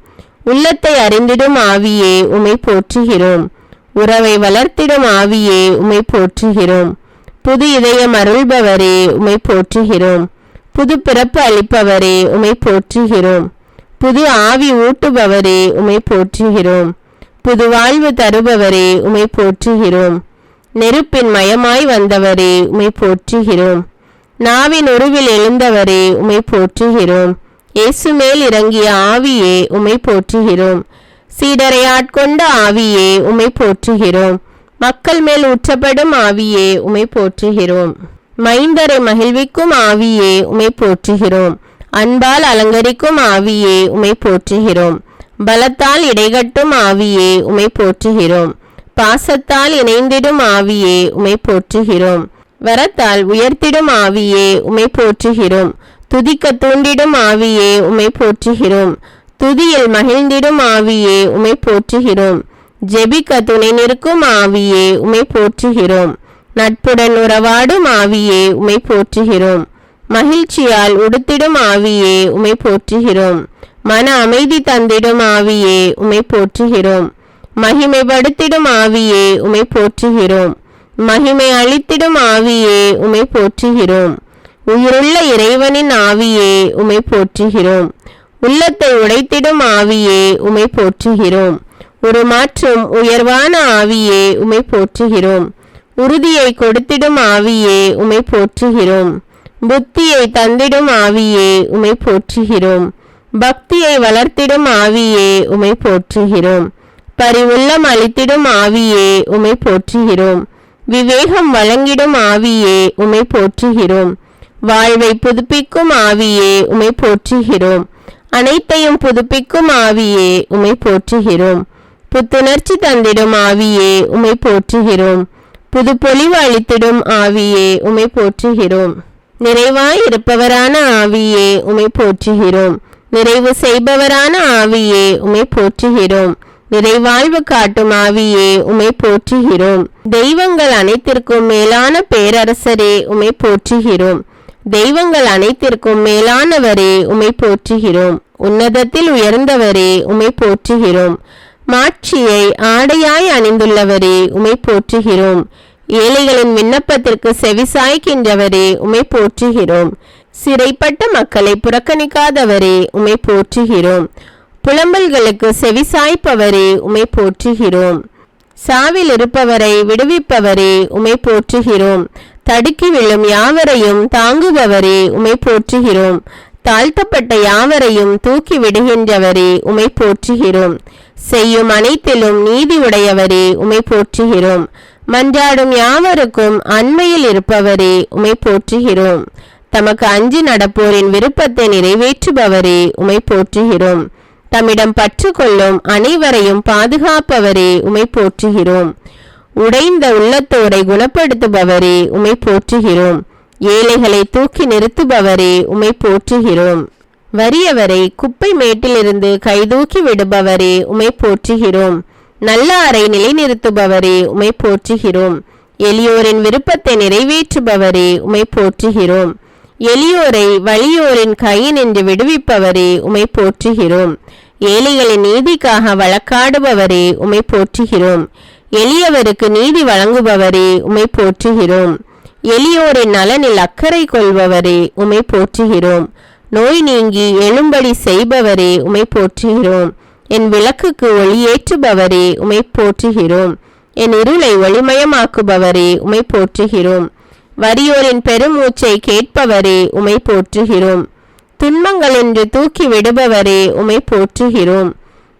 உள்ளத்தை அறிந்திடும் ஆவியே உமை போற்றுகிறோம். உறவை வளர்த்திடும் ஆவியே உமை போற்றுகிறோம். புது இதயம் அருள்பவரே உமை போற்றுகிறோம். புது பிறப்பு அளிப்பவரே உமை போற்றுகிறோம். புது ஆவி ஊட்டுபவரே உமை போற்றுகிறோம். புது வாழ்வு தருபவரே உமை போற்றுகிறோம். நெருப்பின் மயமாய் வந்தவரே உமை போற்றுகிறோம். நாவின் உருவில் எழுந்தவரே உமை போற்றுகிறோம். இயேசு மேல் இறங்கிய ஆவியே உமை போற்றுகிறோம். சீடரை ஆட்கொண்ட ஆவியே உமை போற்றுகிறோம். மக்கள் மேல் ஊற்றப்படும் ஆவியே உமை போற்றுகிறோம். மைந்தரை மகிழ்விக்கும் ஆவியே உமை போற்றுகிறோம். அன்பால் அலங்கரிக்கும் ஆவியே உமை போற்றுகிறோம். பலத்தால் இடைகட்டும் ஆவியே உமை போற்றுகிறோம். பாசத்தால் இணைந்திடும் ஆவியே உமை போற்றுகிறோம். வரத்தால் உயர்த்திடும் ஆவியே உமை போற்றுகிறோம். துதிக்க தூண்டிடும் ஆவியே உமை போற்றுகிறோம். துதியில் மகிழ்ந்திடும் ஆவியே உமை போற்றுகிறோம். ஜெபிக்க துணை நிற்கும் ஆவியே உமை போற்றுகிறோம். நட்புடன் உறவாடும் ஆவியே உமை போற்றுகிறோம். மகிழ்ச்சியால் உடுத்திடும் ஆவியே உமை போற்றுகிறோம். மன அமைதி தந்திடும் ஆவியே உமை போற்றுகிறோம். மகிமைப்படுத்திடும் ஆவியே உமை போற்றுகிறோம். மகிமை அளித்திடும் ஆவியே உமை போற்றுகிறோம். உயிருள்ள இறைவனின் ஆவியே உமை போற்றுகிறோம். உள்ளத்தை உடைத்திடும் ஆவியே உமை போற்றுகிறோம். உருமாற்றும் உயர்வான ஆவியே உமை போற்றுகிறோம். உறுதியை கொடுத்திடும் ஆவியே உமை போற்றுகிறோம். புத்தியை தந்திடும் ஆவியே உமை போற்றுகிறோம். பக்தியை வளர்த்திடும் ஆவியே உமை போற்றுகிறோம். பரிவுள்ளம் அளித்திடும் ஆவியே உமை போற்றுகிறோம். விவேகம் வழங்கிடும் ஆவியே உமை போற்றுகிறோம். வாழ்வை புதுப்பிக்கும் ஆவியே உமை போற்றுகிறோம். அனைத்தையும் புதுப்பிக்கும் ஆவியே உமை போற்றுகிறோம். புத்துணர்ச்சி தந்திடும் ஆவியே உமை போற்றுகிறோம். புது பொலிவு அளித்திடும் ஆவியே உமை போற்றுகிறோம். நிறைவாய் இருப்பவரான ஆவியே உமை போற்றுகிறோம். நிறைவு செய்பவரான ஆவியே உமை போற்றுகிறோம். நிறைவாழ்வு காட்டும் ஆவியே உமை போற்றுகிறோம். தெய்வங்கள் அனைத்திற்கும் மேலான பேரரசரே உமை போற்றுகிறோம். தெய்வங்கள் அனைத்திற்கும் மேலானவரே உம்மை போற்றுகிறோம். உன்னதத்தில் உயர்ந்தவரே உம்மை போற்றுகிறோம். மாட்சியை ஆடையாய் அணிந்துள்ளவரே உம்மை போற்றுகிறோம். ஏழைகளின் விண்ணப்பத்திற்கு செவிசாய்க்கின்றவரே உம்மை போற்றுகிறோம். சிறைப்பட்ட மக்களை புறக்கணிக்காதவரே உம்மை போற்றுகிறோம். புலம்பல்களுக்கு செவிசாய்ப்பவரே உம்மை போற்றுகிறோம். சாவில் இருப்பவரை விடுவிப்பவரே உம்மை போற்றுகிறோம். தடுக்கி விழும் யாவரையும் தாங்குபவரே உம்மை போற்றுகிறோம். தாழ்த்தப்பட்ட யாவரையும் தூக்கி விடுகின்றவரே உம்மை போற்றுகிறோம். செய்யும் அனைத்திலும் நீதி உடையவரே உம்மை போற்றுகிறோம். மன்றாடும் யாவருக்கும் அண்மையில் இருப்பவரே உம்மை போற்றுகிறோம். தமக்கு அஞ்சி நடப்போரின் விருப்பத்தை நிறைவேற்றுபவரே உம்மை போற்றுகிறோம். தம்மிடம் பற்று கொள்ளும் அனைவரையும் பாதுகாப்பவரே உம்மை போற்றுகிறோம். உடைந்த உள்ளத்தோரை குணப்படுத்துபவரே உம்மை போற்றுகிறோம். ஏழைகளை தூக்கி நிறுத்துபவரே உம்மை போற்றுகிறோம். வறியவரை குப்பை மேட்டிலிருந்து கைதூக்கி விடுபவரே உம்மை போற்றுகிறோம். நல்லாரை நிலைநிறுத்துபவரே உம்மை போற்றுகிறோம். எளியோரின் விருப்பத்தை நிறைவேற்றுபவரே உம்மை போற்றுகிறோம். எளியோரை வலியோரின் கையினின்று விடுவிப்பவரே உம்மை போற்றுகிறோம். ஏழைகளின் நீதிக்காக வழக்காடுபவரே உம்மை போற்றுகிறோம். எளியவருக்கு நீதி வழங்குபவரே உம்மை போற்றுகிறோம். எளியோரின் நலனில் அக்கறை கொள்பவரே உம்மை போற்றுகிறோம். நோய் நீங்கி எழும்படி செய்பவரே உம்மை போற்றுகிறோம். என் விளக்குக்கு ஒளியேற்றுபவரே உம்மை போற்றுகிறோம். என் இருளை ஒளிமயமாக்குபவரே உம்மை போற்றுகிறோம். வறியோரின் பெருமூச்சை கேட்பவரே உம்மை போற்றுகிறோம். துன்பங்கள் என்று தூக்கி விடுபவரே உம்மை போற்றுகிறோம்.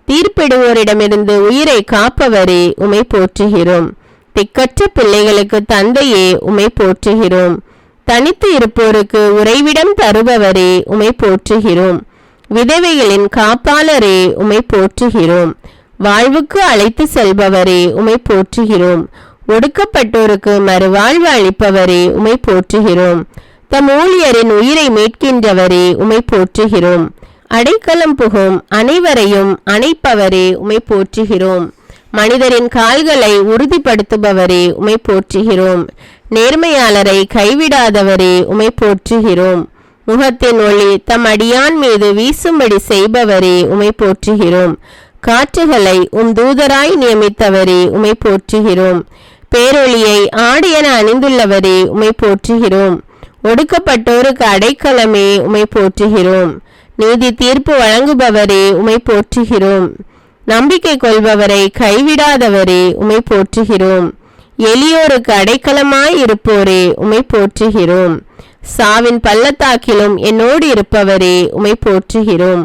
தீர்ப்பிடுவோரிடமிருந்து உயிரை காப்பவரே உம்மை போற்றுகிறோம். திக்கற்ற பிள்ளைகளுக்கு தந்தையே உம்மை போற்றுகிறோம். தனித்து இருப்போருக்கு உறைவிடம் தருபவரே உம்மை போற்றுகிறோம். விதவைகளின் காப்பாளரே உம்மை போற்றுகிறோம். வாழ்வுக்கு அழைத்து செல்பவரே உம்மை போற்றுகிறோம். ஒடுக்கப்பட்டோருக்கு மறுவாழ்வு அளிப்பவரே உம்மை போற்றுகிறோம். தம் ஊழியரின் உயிரை மீட்கின்றவரே உம்மை போற்றுகிறோம். அடைக்கலம் புகும் அனைவரையும் அணைப்பவரே உம்மை போற்றுகிறோம். மனிதரின் கால்களை உறுதிப்படுத்துபவரே உம்மை போற்றுகிறோம். நேர்மையாளரை கைவிடாதவரே உம்மை போற்றுகிறோம். முகத்தின் ஒளி தம் அடியான் மீது வீசும்படி செய்பவரே உம்மை போற்றுகிறோம். காற்றுகளை தூதராய் நியமித்தவரே உம்மை போற்றுகிறோம். பேரொளியை ஆடையென அணிந்துள்ளவரே உம்மை போற்றுகிறோம். ஒடுக்கப்பட்டோருக்கு அடைக்கலமே உம்மை போற்றுகிறோம். நீதி தீர்ப்பு வழங்குபவரே உம்மை போற்றுகிறோம். நம்பிக்கை கொள்பவரை கைவிடாதவரே உம்மை போற்றுகிறோம். எளியோருக்கு அடைக்கலமாய் இருப்போரே உம்மை போற்றுகிறோம். சாவின் பள்ளத்தாக்கிலும் என்னோடு இருப்பவரே உம்மை போற்றுகிறோம்.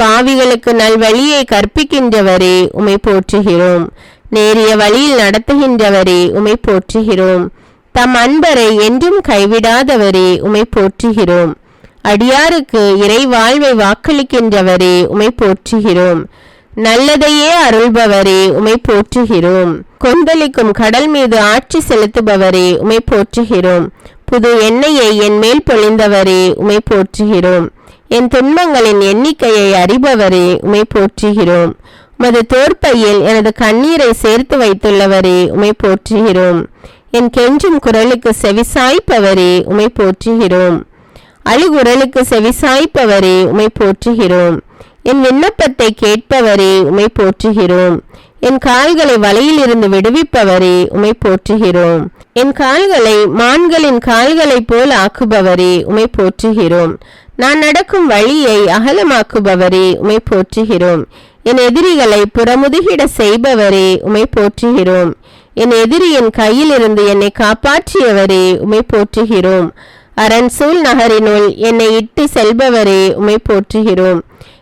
பாவிகளுக்கு நல்வழியை கற்பிக்கின்றவரே உம்மை போற்றுகிறோம். நேரிய வழியில் நடத்துகின்றவரே உம்மை போற்றுகிறோம். தம் அன்பரை என்றும் கைவிடாதவரே உம்மை போற்றுகிறோம். அடியாருக்கு இறை வாழ்வை வாக்களிக்கின்றவரே உம்மை போற்றுகிறோம். நல்லதையே அருள்பவரே உம்மை போற்றுகிறோம். கொந்தளிக்கும் கடல் மீது ஆட்சி செலுத்துபவரே உம்மை போற்றுகிறோம். புது எண்ணெயை என் மேல் பொழிந்தவரே உம்மை போற்றுகிறோம். என் துன்பங்களின் எண்ணிக்கையை அறிபவரே உம்மை போற்றுகிறோம். உமது தோற்பையில் எனது கண்ணீரை சேர்த்து வைத்துள்ளவரே உம்மை போற்றுகிறோம். என் கெஞ்சும் குரலுக்கு செவிசாய்ப்பவரே உம்மை போற்றுகிறோம். அழுகுரலுக்கு செவிசாய்ப்பவரே உம்மை போற்றுகிறோம். என் விண்ணப்பத்தை கேட்பவரே உம்மை போற்றுகிறோம். என் கால்களை வலையில் இருந்து விடுவிப்பவரே உம்மை போற்றுகிறோம். என் கால்களை மான்களின் கால்களைப் போல் ஆக்குபவரே உம்மை போற்றுகிறோம். நான் நடக்கும் வழியை அகலமாக்குபவரே உம்மை போற்றுகிறோம். என் எதிரிகளை புறமுதுகிட செய்பவரே உம்மை போற்றுகிறோம். என் எதிரியின் கையிலிருந்து என்னை காப்பாற்றியவரே உம்மை போற்றுகிறோம். அரண்சூல் நகரினுள் என்னை இட்டு செல்பவரே உம்மை போற்றுகிறோம்.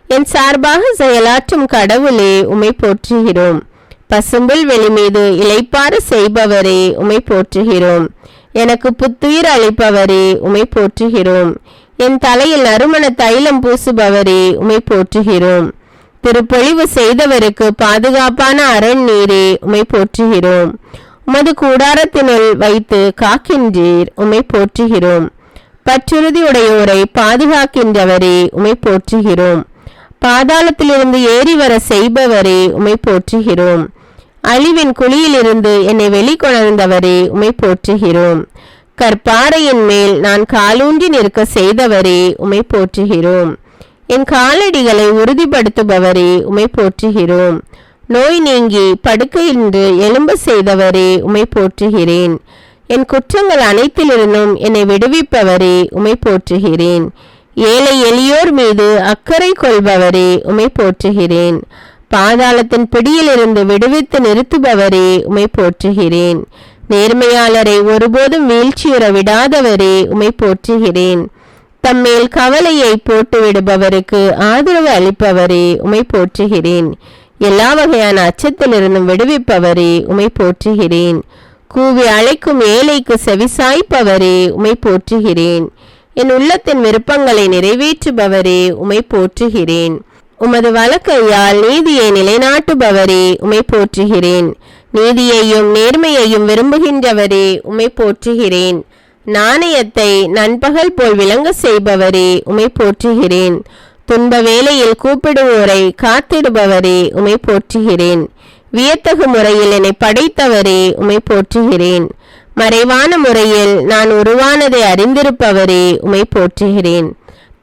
என் சார்பாக செயலாற்றும் கடவுளே உம்மை போற்றுகிறோம். பசும்புல் வெளி மீது இளைப்பாற செய்பவரே உம்மை போற்றுகிறோம். எனக்கு புத்துயிர் அளிப்பவரே உம்மை போற்றுகிறோம். என் தலையில் நறுமண தைலம் பூசுபவரே உம்மை போற்றுகிறோம். திருப்பொழிவு செய்தவருக்கு பாதுகாப்பான அரண் நீரே உம்மை போற்றுகிறோம். உமது கூடாரத்தினுள் வைத்து காக்கின்றீர் உம்மை போற்றுகிறோம். பற்றுறுதி உடையோரை பாதுகாக்கின்றவரே உம்மை போற்றுகிறோம். பாதாளத்திலிருந்து ஏறி வர செய்பவரே உம்மை போற்றுகிறோம். அழிவின் குழியிலிருந்து என்னை வெளிக்கொணர்ந்தவரே உம்மை போற்றுகிறோம். கற்பாறையின் மேல் நான் காலூன்றி நிற்க செய்தவரே உமை போற்றுகிறோம். என் காலடிகளை உறுதிப்படுத்துபவரே உமை போற்றுகிறோம். நோய் நீங்கி படுக்கையின்று எழும்ப செய்தவரே உமை போற்றுகிறேன். என் குற்றங்கள் அனைத்திலிருந்தும் என்னை விடுவிப்பவரே உமை போற்றுகிறேன். ஏழை எளியோர் மீது அக்கறை கொள்பவரே உமை போற்றுகிறேன். பாதாளத்தின் பிடியிலிருந்து விடுவித்து நிறுத்துபவரே உமை போற்றுகிறேன். நேர்மையாளரை ஒருபோதும் வீழ்ச்சியுற விடாதவரே உமை போற்றுகிறேன். தம்மேல் கவலையை போட்டு விடுபவருக்கு ஆதரவு அளிப்பவரே உமை போற்றுகிறேன். எல்லா வகையான அச்சத்திலிருந்தும் விடுவிப்பவரே உமை போற்றுகிறேன். கூவி அழைக்கும் ஏழைக்கு செவிசாய்ப்பவரே உமை போற்றுகிறேன். என் உள்ளத்தின் விருப்பங்களை நிறைவேற்றுபவரே உமை போற்றுகிறேன். உமது வலக்கையால் நீதியை நிலைநாட்டுபவரே உமை போற்றுகிறேன். நீதியையும் நேர்மையையும் விரும்புகின்றவரே உமை போற்றுகிறேன். நாணயத்தை நண்பகல் போல் விளங்க செய்பவரே உமை போற்றுகிறேன். துன்ப வேளையில் கூப்பிடுவோரை காத்திடுபவரே உமை போற்றுகிறேன். வியத்தகு முறையில் என்னை படைத்தவரே உமை போற்றுகிறேன். மறைவான முறையில் நான் உருவானதை அறிந்திருப்பவரே உமை போற்றுகிறேன்.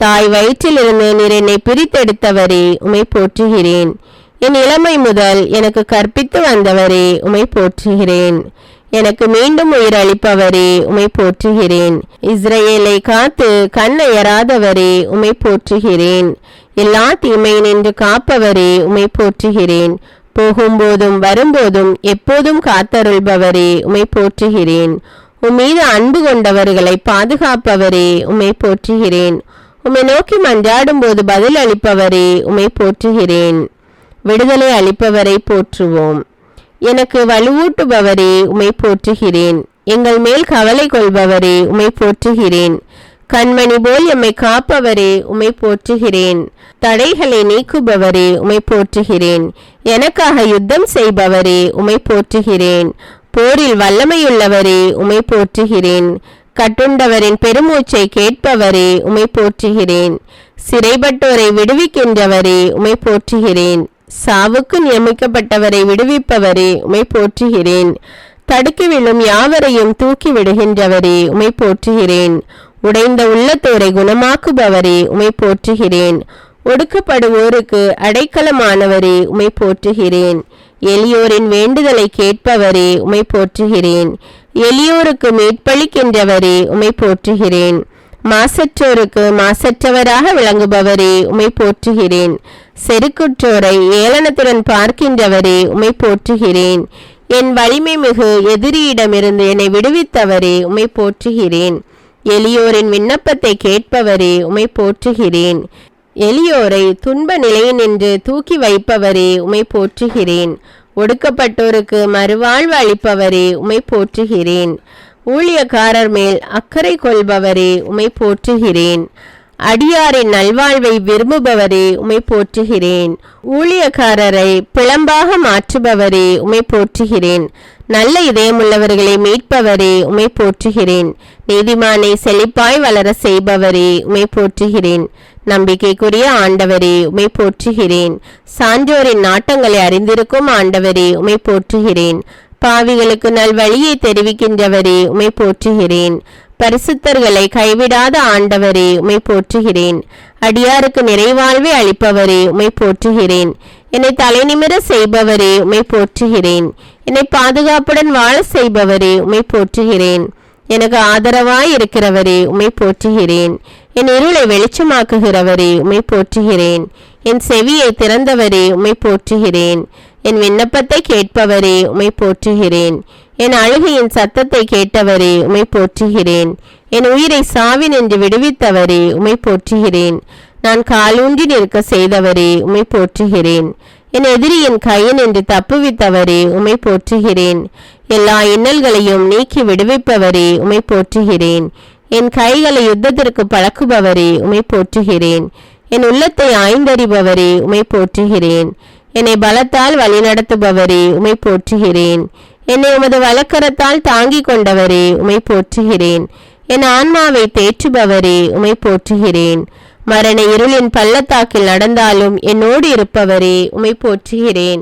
தாய் வயிற்றிலிருந்து நீர் என்னை பிரித்தெடுத்தவரே உமை போற்றுகிறேன். என் இளமை முதல் எனக்கு கற்பித்து வந்தவரே உமை போற்றுகிறேன். எனக்கு மீண்டும் உயிர் அளிப்பவரே உமை போற்றுகிறேன். இஸ்ரவேலை காத்து கண்ணயராதவரே உமை போற்றுகிறேன். எல்லா தீமை நின்று காப்பவரே உமை போற்றுகிறேன். போகும்போதும் வரும்போதும் எப்போதும் காத்தருள்பவரே உமை போற்றுகிறேன். உம்மீது அன்பு கொண்டவர்களை பாதுகாப்பவரே உமை போற்றுகிறேன். உம்மை நோக்கி மன்றாடும் போது பதில் அளிப்பவரே உமை போற்றுகிறேன். விடுதலை அளிப்பவரை போற்றுவோம். எனக்கு வலுவூட்டுபவரே உமை போற்றுகிறேன். எங்கள் மேல் கவலை கொள்பவரே உமை போற்றுகிறேன். கண்மணி போல் எம்மை காப்பவரே உமை போற்றுகிறேன். தடைகளை நீக்குபவரே உமை போற்றுகிறேன். எனக்காக யுத்தம் செய்பவரே உமை போற்றுகிறேன். போரில் வல்லமையுள்ளவரே உமை போற்றுகிறேன். கட்டுண்டவரின் பெருமூச்சை கேட்பவரே உமை போற்றுகிறேன். சிறைப்பட்டோரை விடுவிக்கின்றவரே உமை போற்றுகிறேன். சாவுக்கு நியமிக்கப்பட்டவரை விடுவிப்பவரே உமை போற்றுகிறேன். தடுக்கி விழும் யாவரையும் தூக்கி விடுகின்றவரே உமை போற்றுகிறேன். உடைந்த உள்ளத்தோரை குணமாக்குபவரே உமை போற்றுகிறேன். ஒடுக்கப்படுவோருக்கு அடைக்கலமானவரே உமை போற்றுகிறேன். எளியோரின் வேண்டுதலை கேட்பவரே உமை போற்றுகிறேன். எளியோருக்கு மீட்பளிக்கின்றவரே உமை போற்றுகிறேன். மாசற்றோருக்கு மாசற்றவராக விளங்குபவரே உமை போற்றுகிறேன். செருக்குற்றோரை ஏளனத்துடன் பார்க்கின்றவரே உமை போற்றுகிறேன். என் வலிமை மிகு எதிரியிடமிருந்து என்னை விடுவித்தவரே உமை போற்றுகிறேன். எளியோரின் விண்ணப்பத்தை கேட்பவரே உமை போற்றுகிறேன். எளியோரை துன்ப நிலையினின்று தூக்கி வைப்பவரே உமை போற்றுகிறேன். ஒடுக்கப்பட்டோருக்கு மறுவாழ்வு அளிப்பவரே உமை போற்றுகிறேன். ஊழியக்காரர் மேல் அக்கறை கொள்பவரே உமை போற்றுகிறேன். அடியாரின் நல்வாழ்வை விரும்புபவரே உமை போற்றுகிறேன். ஊழியக்காரரை பிளம்பாக மாற்றுபவரே உமை போற்றுகிறேன். நல்ல இதயமுள்ளவர்களை மீட்பவரே உமை போற்றுகிறேன். நீதிமானை செழிப்பாய் வளர செய்பவரே உமை போற்றுகிறேன். நம்பிக்கைக்குரிய ஆண்டவரே உமை போற்றுகிறேன். சான்றோரின் நாட்டங்களை அறிந்திருக்கும் ஆண்டவரே உமை போற்றுகிறேன். பாவிகளுக்கு நல்வழியை தெரிவிக்கின்றவரே உமை போற்றுகிறேன். பரிசுத்தர்களை கைவிடாத ஆண்டவரே உமை போற்றுகிறேன். அடியாருக்கு நிறைவாழ்வை அளிப்பவரே உமை போற்றுகிறேன். என்னை தலைநிமிர செய்பவரே உமை போற்றுகிறேன். என்னை பாதுகாப்புடன் வாழ செய்பவரே உமை போற்றுகிறேன். எனக்கு ஆதரவாய் இருக்கிறவரே உமை போற்றுகிறேன். என் இருளை வெளிச்சமாக்குகிறவரே உமை போற்றுகிறேன். என் செவியை திறந்தவரே உமை போற்றுகிறேன். என் விண்ணப்பத்தை கேட்பவரே உமை போற்றுகிறேன். என் அழுகையின் சத்தத்தை கேட்டவரே உமை போற்றுகிறேன். என் உயிரை சாவினின்று விடுவித்தவரே உமை போற்றுகிறேன். நான் காலூன்றி நிற்க செய்தவரே உமை போற்றுகிறேன். என் எதிரியின் கையினின்று தப்புவித்தவரே உமை போற்றுகிறேன். எல்லா இன்னல்களையும் நீக்கி விடுவிப்பவரே உமை போற்றுகிறேன். என் கைகளை யுத்தத்திற்கு பழக்குபவரே உமை போற்றுகிறேன். என் உள்ளத்தை ஆய்ந்தறிபவரே உமை போற்றுகிறேன். என்னை பலத்தால் வழிநடத்துபவரே உமை போற்றுகிறேன். என்னை உமது வலக்கரத்தால் தாங்கிக் கொண்டவரே உமை போற்றுகிறேன். என் ஆன்மாவை தேற்றுபவரே உமை போற்றுகிறேன். மரண இருளின் பள்ளத்தாக்கில் நடந்தாலும் என்னோடு இருப்பவரே உமை போற்றுகிறேன்.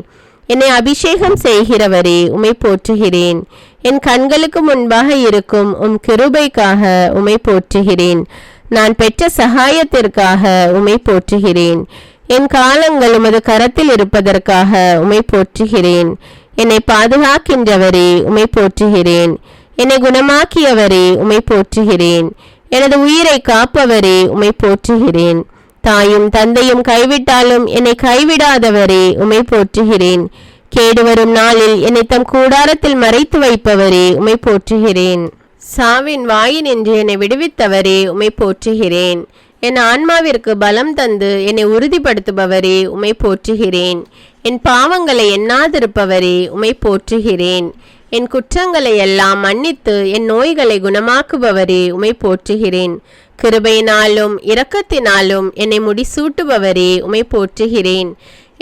என்னை அபிஷேகம் செய்கிறவரே உம்மை போற்றுகிறேன். என் கண்களுக்கு முன்பாக இருக்கும் கிருபைக்காக உம்மை போற்றுகிறேன். நான் பெற்ற சகாயத்திற்காக உம்மை போற்றுகிறேன். என் காலங்கள் உமது கரத்தில் இருப்பதற்காக உம்மை போற்றுகிறேன். என்னை பாதுகாக்கின்றவரே உம்மை போற்றுகிறேன். என்னை குணமாக்கியவரே உம்மை போற்றுகிறேன். எனது உயிரை காப்பவரே உம்மை போற்றுகிறேன். தாயும் தந்தையும் கைவிட்டாலும் என்னை கைவிடாதவரே உம்மை போற்றுகிறேன். கேடு வரும் நாளில் என்னை தம் கூடாரத்தில் மறைத்து வைப்பவரே உம்மை போற்றுகிறேன். சாவின் வாயினின்று என்னை விடுவித்தவரே உம்மை போற்றுகிறேன். என் ஆன்மாவிற்கு பலம் தந்து என்னை உறுதிப்படுத்துபவரே உம்மை போற்றுகிறேன். என் பாவங்களை எண்ணாதிருப்பவரே உம்மை போற்றுகிறேன். என் குற்றங்களை எல்லாம் மன்னித்து என் நோய்களை குணமாக்குபவரே உம்மை போற்றுகிறேன். கிருபையினாலும் இரக்கத்தினாலும் என்னை முடிசூட்டுபவரே உம்மை போற்றுகிறேன்.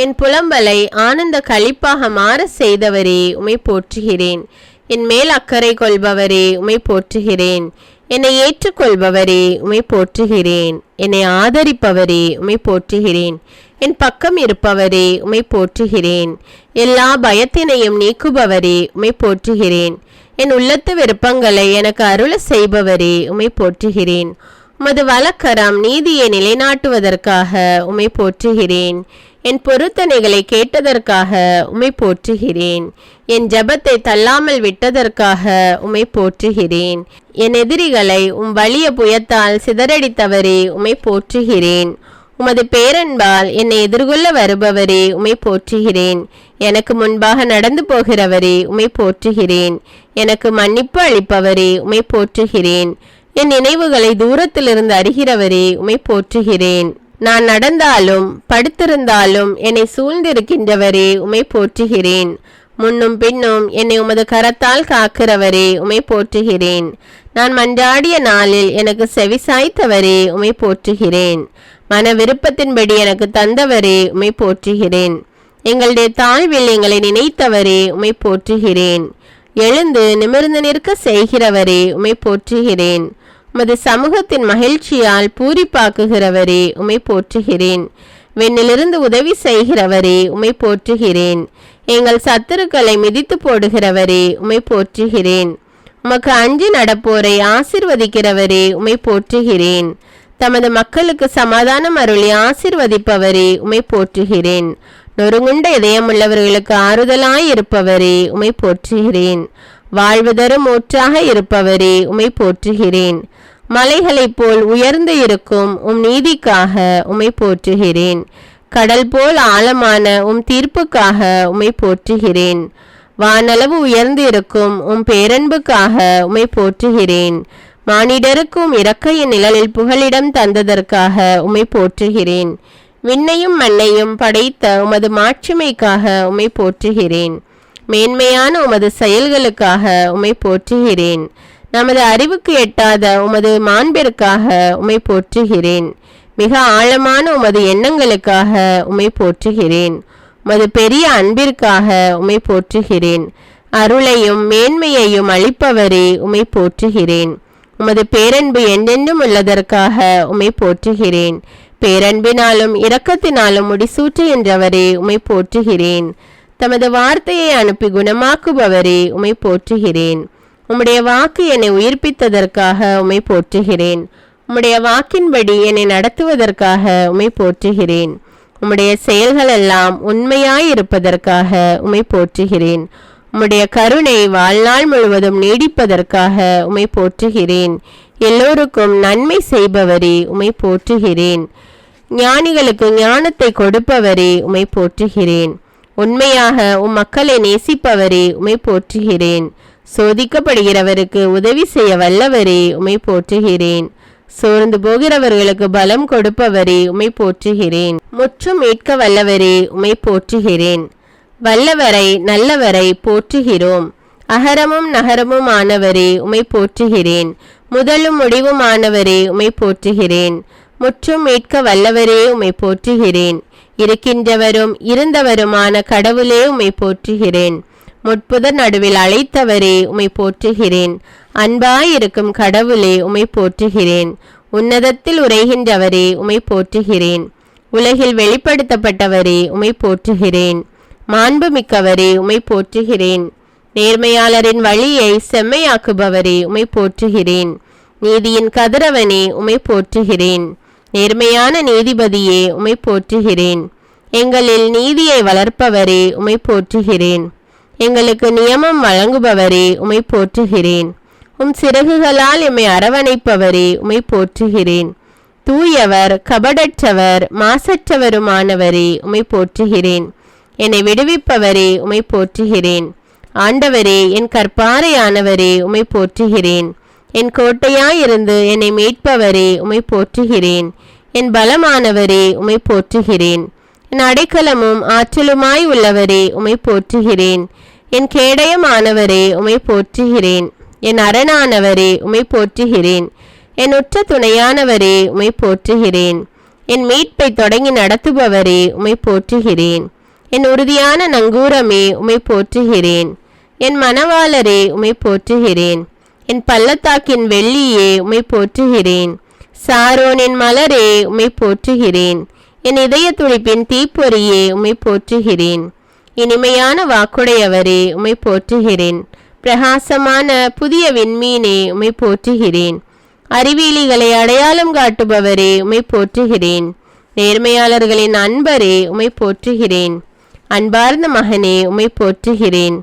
என் புலம்பலை ஆனந்த களிப்பாக மாற செய்தவரே உம்மை போற்றுகிறேன். என் மேல் அக்கறை கொள்பவரே உம்மை போற்றுகிறேன். என்னை ஏற்றுக்கொள்பவரே உம்மை போற்றுகிறேன். என்னை ஆதரிப்பவரே உம்மை போற்றுகிறேன். என் பக்கம் இருப்பவரே உம்மை போற்றுகிறேன். எல்லா பயத்தினையும் நீக்குபவரே உம்மை போற்றுகிறேன். என் உள்ளத்து விருப்பங்களை எனக்கு அருள செய்பவரே உம்மை போற்றுகிறேன். உமது வலக்கரம் நீதியை நிலைநாட்டுவதற்காக உம்மை போற்றுகிறேன். என் பொருத்தனைகளை கேட்டதற்காக உம்மை போற்றுகிறேன். என் ஜபத்தை தள்ளாமல் விட்டதற்காக உம்மை போற்றுகிறேன். என் எதிரிகளை வலிய புயத்தால் சிதறடித்தவரே உம்மை போற்றுகிறேன். உமது பேரன்பால் என்னை எதிர்கொள்ள வருபவரே உம்மை போற்றுகிறேன். எனக்கு முன்பாக நடந்து போகிறவரே உம்மை போற்றுகிறேன். எனக்கு மன்னிப்பு அளிப்பவரே உம்மை போற்றுகிறேன். என் நினைவுகளை தூரத்திலிருந்து அறிகிறவரே உம்மை போற்றுகிறேன். நான் நடந்தாலும் படுத்திருந்தாலும் என்னை சூழ்ந்திருக்கின்றவரே உம்மை போற்றுகிறேன். முன்னும் பின்னும் என்னை உமது கரத்தால் காக்கிறவரே உம்மை போற்றுகிறேன். நான் மன்றாடிய நாளில் எனக்கு செவிசாய்த்தவரே உம்மை போற்றுகிறேன். மன விருப்பத்தின்படி எனக்கு தந்தவரே உம்மை போற்றுகிறேன். எங்களுடைய தாழ்வில் எங்களை நினைத்தவரே உம்மை போற்றுகிறேன். எழுந்து நிமிர்ந்து நிற்க செய்கிறவரே உம்மை போற்றுகிறேன். உமது சமூகத்தின் மகிழ்ச்சியால் பூரிப்பாக்குகிறவரே உம்மை போற்றுகிறேன். வெண்ணிலிருந்து உதவி செய்கிறவரே உம்மை போற்றுகிறேன். எங்கள் சத்துருக்களை மிதித்து போடுகிறவரே உம்மை போற்றுகிறேன். உமக்கு அஞ்சி நடப்போரை ஆசிர்வதிக்கிறவரே உம்மை போற்றுகிறேன். தமது மக்களுக்கு சமாதானம் அருளி ஆசிர்வதிப்பவரே உம்மை போற்றுகிறேன். நொறுங்குண்ட இதயமுள்ளவர்களுக்கு ஆறுதலாய் இருப்பவரே உம்மை போற்றுகிறேன். வாழ்வு தரும் ஊற்றாக இருப்பவரே உம்மை போற்றுகிறேன். மலைகளைப் போல் உயர்ந்து இருக்கும் நீதிக்காக உம்மை போற்றுகிறேன். கடல் போல் ஆழமான தீர்ப்புக்காக உம்மை போற்றுகிறேன். வானளவு உயர்ந்து இருக்கும் பேரன்புக்காக உம்மை போற்றுகிறேன். மானிடருக்கும் இறக்கையின் நிழலில் புகலிடம் தந்ததற்காக உம்மை போற்றுகிறேன். விண்ணையும் மண்ணையும் படைத்த உமது மாட்சிமைக்காக உம்மை போற்றுகிறேன். மேன்மையான உமது செயல்களுக்காக உம்மை போற்றுகிறேன். நமது அறிவுக்கு எட்டாத உமது மாண்பிற்காக உம்மை போற்றுகிறேன். மிக ஆழமான உமது எண்ணங்களுக்காக உம்மை போற்றுகிறேன். உமது பெரிய அன்பிற்காக உம்மை போற்றுகிறேன். அருளையும் மேன்மையையும் அளிப்பவரே உம்மை போற்றுகிறேன். உமது பேரன்பு என்றென்றும் உள்ளதற்காக உம்மை போற்றுகிறேன். பேரன்பினாலும் இரக்கத்தினாலும் முடிசூற்றுகின்றவரே உம்மை போற்றுகிறேன். தமது வார்த்தையை அனுப்பி குணமாக்குபவரே உம்மை போற்றுகிறேன். உம்முடைய வாக்கு என்னை உயிர்ப்பித்ததற்காக உம்மை போற்றுகிறேன். உம்முடைய வாக்கின்படி என்னை நடத்துவதற்காக உம்மை போற்றுகிறேன். உம்முடைய செயல்கள் எல்லாம் உண்மையாயிருப்பதற்காக உம்மை போற்றுகிறேன். உம்முடைய கருணை வாழ்நாள் முழுவதும் நீடிப்பதற்காக உம்மை போற்றுகிறேன். எல்லோருக்கும் நன்மை செய்பவரே உம்மை போற்றுகிறேன். ஞானிகளுக்கு ஞானத்தை கொடுப்பவரே உம்மை போற்றுகிறேன். உண்மையாக மக்களை நேசிப்பவரே உம்மை போற்றுகிறேன். சோதிக்கப்படுகிறவருக்கு உதவி செய்ய வல்லவரே உம்மை போற்றுகிறேன். சோர்ந்து போகிறவர்களுக்கு பலம் கொடுப்பவரே உம்மை போற்றுகிறேன். முற்றும் மீட்க வல்லவரே உம்மை போற்றுகிறேன். வல்லவரை நல்லவரை போற்றுகிறோம். அகரமும் நகரமும் ஆனவரே உம்மை போற்றுகிறேன். முதலும் முடிவுமானவரே உம்மை போற்றுகிறேன். முற்றும் மீட்க வல்லவரே உம்மை போற்றுகிறேன். இருக்கின்றவரும் இருந்தவருமான கடவுளே உம்மை போற்றுகிறேன். முட்புதர் நடுவில் அழைத்தவரே உம்மை போற்றுகிறேன். அன்பாயிருக்கும் கடவுளே உம்மை போற்றுகிறேன். உன்னதத்தில் உரைகின்றவரே உம்மை போற்றுகிறேன். உலகில் வெளிப்படுத்தப்பட்டவரே உம்மை போற்றுகிறேன். மாண்புமிக்கவரே உம்மை போற்றுகிறேன். நேர்மையாளரின் வழியை செம்மையாக்குபவரே உம்மை போற்றுகிறேன். நீதியின் கதிரவனே உம்மை போற்றுகிறேன். நேர்மையான நீதிபதியே உம்மை போற்றுகிறேன். எங்களில் நீதியை வளர்ப்பவரே உம்மை போற்றுகிறேன். எங்களுக்கு நியமம் வழங்குபவரே உம்மை போற்றுகிறேன். உம் சிறகுகளால் எம்மை அரவணைப்பவரே உம்மை போற்றுகிறேன். தூயவர், கபடற்றவர், மாசற்றவருமானவரே உம்மை போற்றுகிறேன். என்னை விடுவிப்பவரே உம்மை போற்றுகிறேன். ஆண்டவரே, என் கற்பாரையானவரே உம்மை போற்றுகிறேன். என் கோட்டையாயிருந்து என்னை மீட்பவரே உம்மை போற்றுகிறேன். என் பலமானவரே உம்மை போற்றுகிறேன். என் அடைக்கலமும் ஆற்றலுமாய் உள்ளவரே உம்மை போற்றுகிறேன். என் கேடயமானவரே உம்மை போற்றுகிறேன். என் அரணானவரே உம்மை போற்றுகிறேன். என் உற்ற துணையானவரே உம்மை போற்றுகிறேன். என் மீட்பை தொடங்கி நடத்துபவரே உம்மை போற்றுகிறேன். என் உறுதியான நங்கூரமே உம்மை போற்றுகிறேன். என் மணவாளரே உம்மை போற்றுகிறேன். என் பள்ளத்தாக்கின் வெள்ளியே உம்மை போற்றுகிறேன். சாரோனின் மலரே உம்மை போற்றுகிறேன். என் இதய துடிப்பின் தீப்பொறியே உம்மை போற்றுகிறேன். இனிமையான வாக்குடையவரே உம்மை போற்றுகிறேன். பிரகாசமான புதிய விண்மீனே உம்மை போற்றுகிறேன். அறிவியலிகளை அடையாளம் காட்டுபவரே உம்மை போற்றுகிறேன். நேர்மையாளர்களின் அன்பரே உம்மை போற்றுகிறேன். அன்பார்ந்த மகனே உம்மை போற்றுகிறேன்.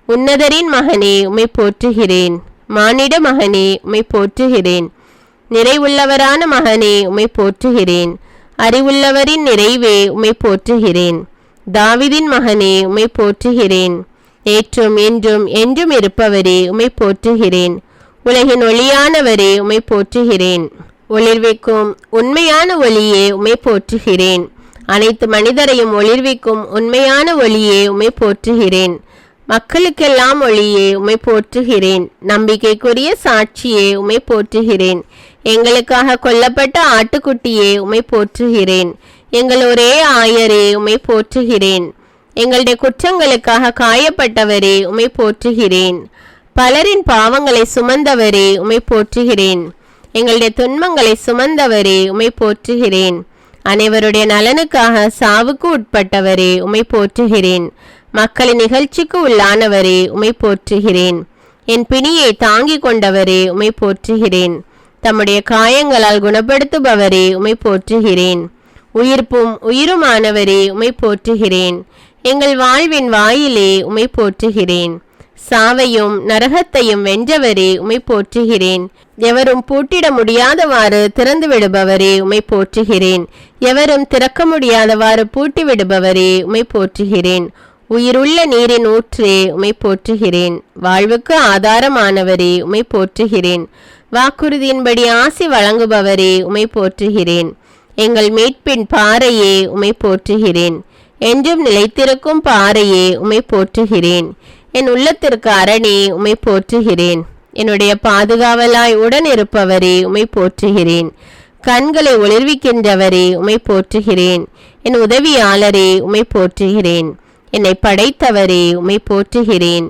உன்னதரின் மகனே உம்மை போற்றுகிறேன். மானிட மகனே உம்மை போற்றுகிறேன். நிறைவுள்ளவரான மகனே உம்மை போற்றுகிறேன். அறிவுள்ளவரின் நிறைவே உம்மை போற்றுகிறேன். தாவிதின் மகனே உம்மை போற்றுகிறேன். நேற்றும் என்றும் என்றும் இருப்பவரே உம்மை போற்றுகிறேன். உலகின் ஒளியானவரே உம்மை போற்றுகிறேன். ஒளிர்விக்கும் உண்மையான ஒளியே உம்மை போற்றுகிறேன். அனைத்து மனிதரையும் ஒளிர்விக்கும் உண்மையான ஒளியே உம்மை போற்றுகிறேன். மக்களுக்கெல்லாம் ஒளியே உம்மை போற்றுகிறேன். நம்பிக்கைக்குரிய சாட்சியே உம்மை போற்றுகிறேன். எங்களுக்காக கொல்லப்பட்ட ஆட்டுக்குட்டியே உம்மை போற்றுகிறேன். எங்கள் ஒரே ஆயரே உம்மை போற்றுகிறேன். எங்களுடைய குற்றங்களுக்காக காயப்பட்டவரே உம்மை போற்றுகிறேன். பலரின் பாவங்களை சுமந்தவரே உம்மை போற்றுகிறேன். எங்களுடைய துன்பங்களை சுமந்தவரே உம்மை போற்றுகிறேன். அனைவருடைய நலனுக்காக சாவுக்கு உட்பட்டவரே உம்மை போற்றுகிறேன். மக்களின் நிகழ்ச்சிக்கு உள்ளானவரே உம்மை போற்றுகிறேன். என் பிணியை தாங்கிக் கொண்டவரே உம்மை போற்றுகிறேன். தம்முடைய காயங்களால் குணப்படுத்துபவரே உம்மை போற்றுகிறேன். உயிர்ப்பும் உயிருமானவரே உம்மை போற்றுகிறேன். எங்கள் வாழ்வின் வாயிலே உம்மை போற்றுகிறேன். சாவையும் நரகத்தையும் வென்றவரே உம்மை போற்றுகிறேன். எவரும் பூட்டிட முடியாதவாறு திறந்து விடுபவரே உம்மை போற்றுகிறேன். எவரும் திறக்க முடியாதவாறு பூட்டி விடுபவரே உம்மை போற்றுகிறேன். உயிருள்ள நீரின் ஊற்றே உம்மை போற்றுகிறேன். வாழ்வுக்கு ஆதாரமானவரே உம்மை போற்றுகிறேன். வாக்குறுதியின்படி ஆசி வழங்குபவரே உம்மை போற்றுகிறேன். எங்கள் மீட்பின் பாறையே உம்மை போற்றுகிறேன். என்றும் நிலைத்திருக்கும் பாறையே உம்மை போற்றுகிறேன். என் உள்ளத்திற்கு அரணே உம்மை போற்றுகிறேன். என்னுடைய பாதுகாவலாய் உடன் இருப்பவரே உம்மை போற்றுகிறேன். கண்களை ஒளிர்விக்கின்றவரே உம்மை போற்றுகிறேன். என் உதவியாளரே உம்மை போற்றுகிறேன். என்னை படைத்தவரே உம்மை போற்றுகிறேன்.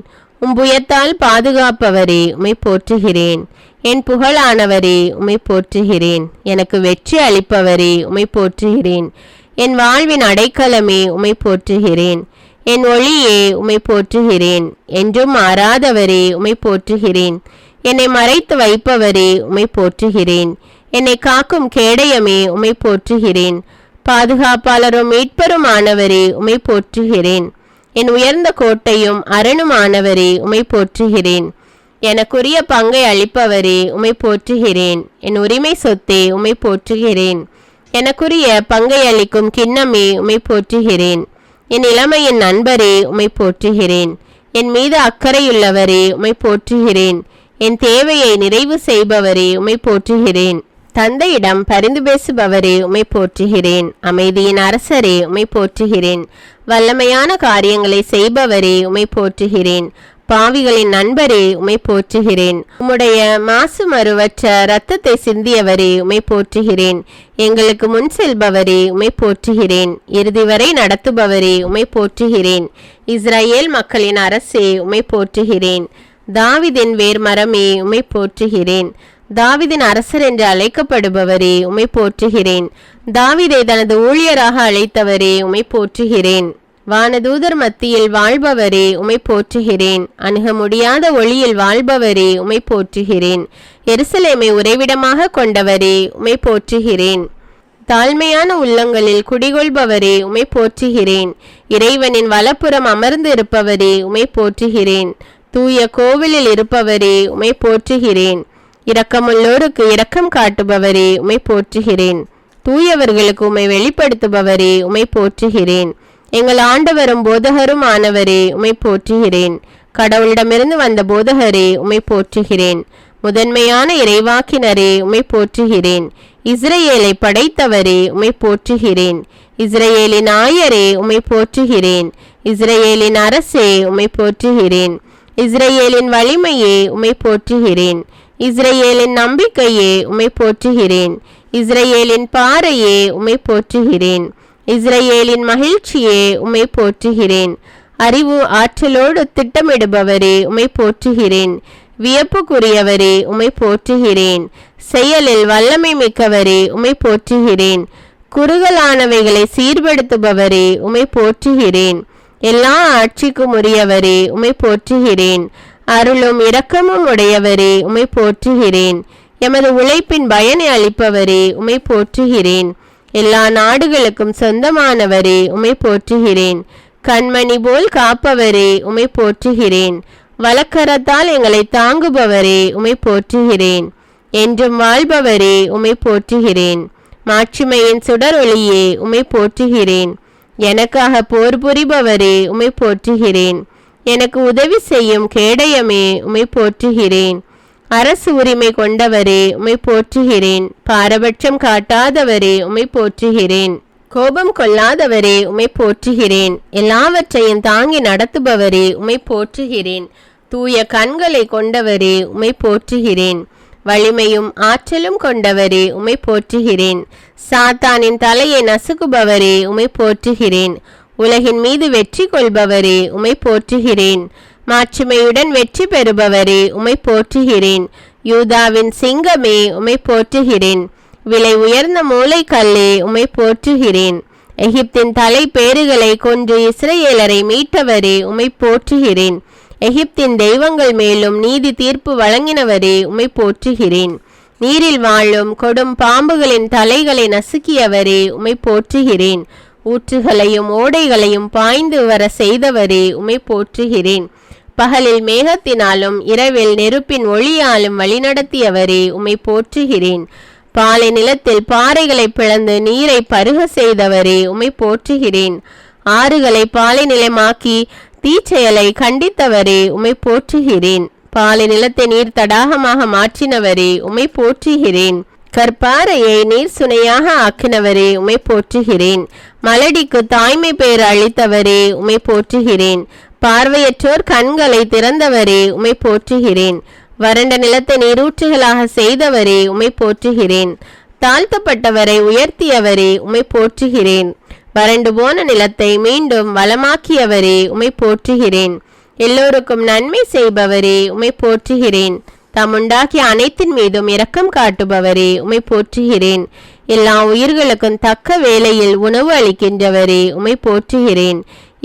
புயத்தால் பாதுகாப்பவரே உம்மை போற்றுகிறேன். என் புகழானவரே உம்மை போற்றுகிறேன். எனக்கு வெற்றி அளிப்பவரே உம்மை போற்றுகிறேன். என் வாழ்வின் அடைக்கலமே உம்மை போற்றுகிறேன். என் ஒளியே உம்மை போற்றுகிறேன். என்றும் மாறாதவரே உம்மை போற்றுகிறேன். என்னை மறைத்து வைப்பவரே உம்மை போற்றுகிறேன். என்னை காக்கும் கேடயமே உம்மை போற்றுகிறேன். பாதுகாப்பாளரும் மீட்பருமானவரே உம்மை போற்றுகிறேன். என் உயர்ந்த கோட்டையும் அரணுமானவரே உம்மை போற்றுகிறேன். எனக்குரிய பங்கை அளிப்பவரே உம்மை போற்றுகிறேன். என் உரிமை சொத்தே உம்மை போற்றுகிறேன். எனக்குரிய பங்கை அளிக்கும் கிண்ணமே உம்மை போற்றுகிறேன். என் இளமையின் நண்பரே உம்மை போற்றுகிறேன். என் மீது அக்கறையுள்ளவரே உம்மை போற்றுகிறேன். என் தேவையை நிறைவு செய்பவரே உம்மை போற்றுகிறேன். தந்தையிடம் பரிந்து பேசுபவரே உம்மை போற்றுகிறேன். அமைதியின் அரசரே உம்மை போற்றுகிறேன். வல்லமையான காரியங்களை செய்பவரே உம்மை போற்றுகிறேன். பாவிகளின் நண்பரே உம்மை போற்றுகிறேன். உம்முடைய மாசு மறுவற்ற இரத்தத்தை சிந்தியவரே உம்மை போற்றுகிறேன். எங்களுக்கு முன் செல்பவரே உம்மை போற்றுகிறேன். இறுதி வரை நடத்துபவரே உம்மை போற்றுகிறேன். இஸ்ரவேல் மக்களின் அரசே உம்மை போற்றுகிறேன். தாவீதின் வேர்மரமே உம்மை போற்றுகிறேன். தாவீதின் அரசர் என்று அழைக்கப்படுபவரே உம்மை போற்றுகிறேன். தாவீதை தனது ஊழியராக அழைத்தவரே உம்மை போற்றுகிறேன். வானதூதர் மத்தியில் வாழ்பவரே உமை போற்றுகிறேன். அணுக முடியாத ஒளியில் வாழ்பவரே உமை போற்றுகிறேன். எருசலேமை உறைவிடமாக கொண்டவரே உமை போற்றுகிறேன். தாழ்மையான உள்ளங்களில் குடிகொள்பவரே உமை போற்றுகிறேன். இறைவனின் வலப்புறம் அமர்ந்து இருப்பவரே உமை போற்றுகிறேன். தூய கோவிலில் இருப்பவரே உமை போற்றுகிறேன். இரக்கமுள்ளோருக்கு இரக்கம் காட்டுபவரே உமை போற்றுகிறேன். தூயவர்களுக்கு உமை வெளிப்படுத்துபவரே உமை போற்றுகிறேன். எங்கள் ஆண்டவரும் போதகரும் ஆனவரே உமை போற்றுகிறேன். கடவுளிடமிருந்து வந்த போதகரே உமை போற்றுகிறேன். முதன்மையான இறைவாக்கினரே உமை போற்றுகிறேன். இஸ்ரேலை படைத்தவரே உமை போற்றுகிறேன். இஸ்ரேலின் ஆயரே உமை போற்றுகிறேன். இஸ்ரேலின் அரசே உமை போற்றுகிறேன். இஸ்ரேலின் வலிமையே உமை போற்றுகிறேன். இஸ்ரேலின் நம்பிக்கையே உமை போற்றுகிறேன். இஸ்ரேலின் பாறையே உமை போற்றுகிறேன். இஸ்ரேலின் மகிழ்ச்சியே உமை போற்றுகிறேன். அறிவு ஆற்றலோடு திட்டமிடுபவரே உமை போற்றுகிறேன். வியப்புக்குரியவரே உமை போற்றுகிறேன். செயலில் வல்லமை மிக்கவரே உமை போற்றுகிறேன். குறுகலானவைகளை சீர்படுத்துபவரே உமை போற்றுகிறேன். எல்லா ஆட்சிக்கும் உரியவரே உமை போற்றுகிறேன். அருளும் இரக்கமும் உடையவரே உமை போற்றுகிறேன். எமது உழைப்பின் பயனை அளிப்பவரே உமை போற்றுகிறேன். எல்லா நாடுகளுக்கும் சொந்தமானவரே உமை போற்றுகிறேன். கண்மணி போல் காப்பவரே உமை போற்றுகிறேன். வலக்கரத்தால் எங்களை தாங்குபவரே உமை போற்றுகிறேன். என்றும் வாழ்பவரே உமை போற்றுகிறேன். மாட்சிமையின் சுடர் ஒளியே உமை போற்றுகிறேன். எனக்காக போர் புரிபவரே உமை போற்றுகிறேன். எனக்கு உதவி செய்யும் கேடயமே உமை போற்றுகிறேன். அரசு உரிமை கொண்டவரே உமை போற்றுகிறேன். பாரபட்சம் காட்டாதவரே உமை போற்றுகிறேன். கோபம் கொள்ளாதவரே உமை போற்றுகிறேன். எல்லாவற்றையும் தாங்கி நடத்துபவரே உமை போற்றுகிறேன். தூய கண்களை கொண்டவரே உமை போற்றுகிறேன். வலிமையும் ஆற்றலும் கொண்டவரே உமை போற்றுகிறேன். சாத்தானின் தலையை நசுக்குபவரே உமை போற்றுகிறேன். உலகின் மீது வெற்றி கொள்பவரே உமை போற்றுகிறேன். மாட்சிமையுடன் வெற்றி பெறுபவரே உமை போற்றுகிறேன். யூதாவின் சிங்கமே உமை போற்றுகிறேன். விலை உயர்ந்த மூளைக்கல்லே உமை போற்றுகிறேன். எகிப்தின் தலை பேறுகளை கொன்று இஸ்ரேலரை மீட்டவரே உமை போற்றுகிறேன். எகிப்தின் தெய்வங்கள் மேலும் நீதி தீர்ப்பு வழங்கினவரே உமை போற்றுகிறேன். நீரில் வாழும் கொடும் பாம்புகளின் தலைகளை நசுக்கியவரே உமை போற்றுகிறேன். ஊற்றுகளையும் ஓடைகளையும் பாய்ந்து வர செய்தவரே உமை போற்றுகிறேன். பகலில் மேகத்தினாலும் இரவில் நெருப்பின் ஒளியாலும் வழிநடத்தியவரே உமை போற்றுகிறேன். பாலை நிலத்தில் பாறைகளை பிளந்து நீரை பருக செய்தவரே உமை போற்றுகிறேன். ஆறுகளை பாலை நிலமாக்கி தீச்செயலை கண்டித்தவரே உமை போற்றுகிறேன். பாலை நிலத்தை நீர் தடாகமாக மாற்றினவரே உமை போற்றுகிறேன். கற்பாறையை நீர் சுனையாக ஆக்கினவரே உமை போற்றுகிறேன். மலடிக்கு தாய்மை பேர் அளித்தவரே உமை போற்றுகிறேன். பார்வையற்றோர் கண்களை திறந்தவரே உமை போற்றுகிறேன். வறண்ட நிலத்தை நீரூற்றுகளாக செய்தவரே உமை போற்றுகிறேன். தாழ்த்தப்பட்டவரை உயர்த்தியவரே உமை போற்றுகிறேன். வறண்டு போன நிலத்தை மீண்டும் வளமாக்கியவரே உமை போற்றுகிறேன். எல்லோருக்கும் நன்மை செய்பவரே உமை போற்றுகிறேன். தம்முண்டாக்கிய அனைத்தின் மீதும் இரக்கம் காட்டுபவரே உமை போற்றுகிறேன். எல்லா உயிர்களுக்கும் தக்க வேளையில் உணவு அளிக்கின்றவரே உமை போற்றுகிறேன்.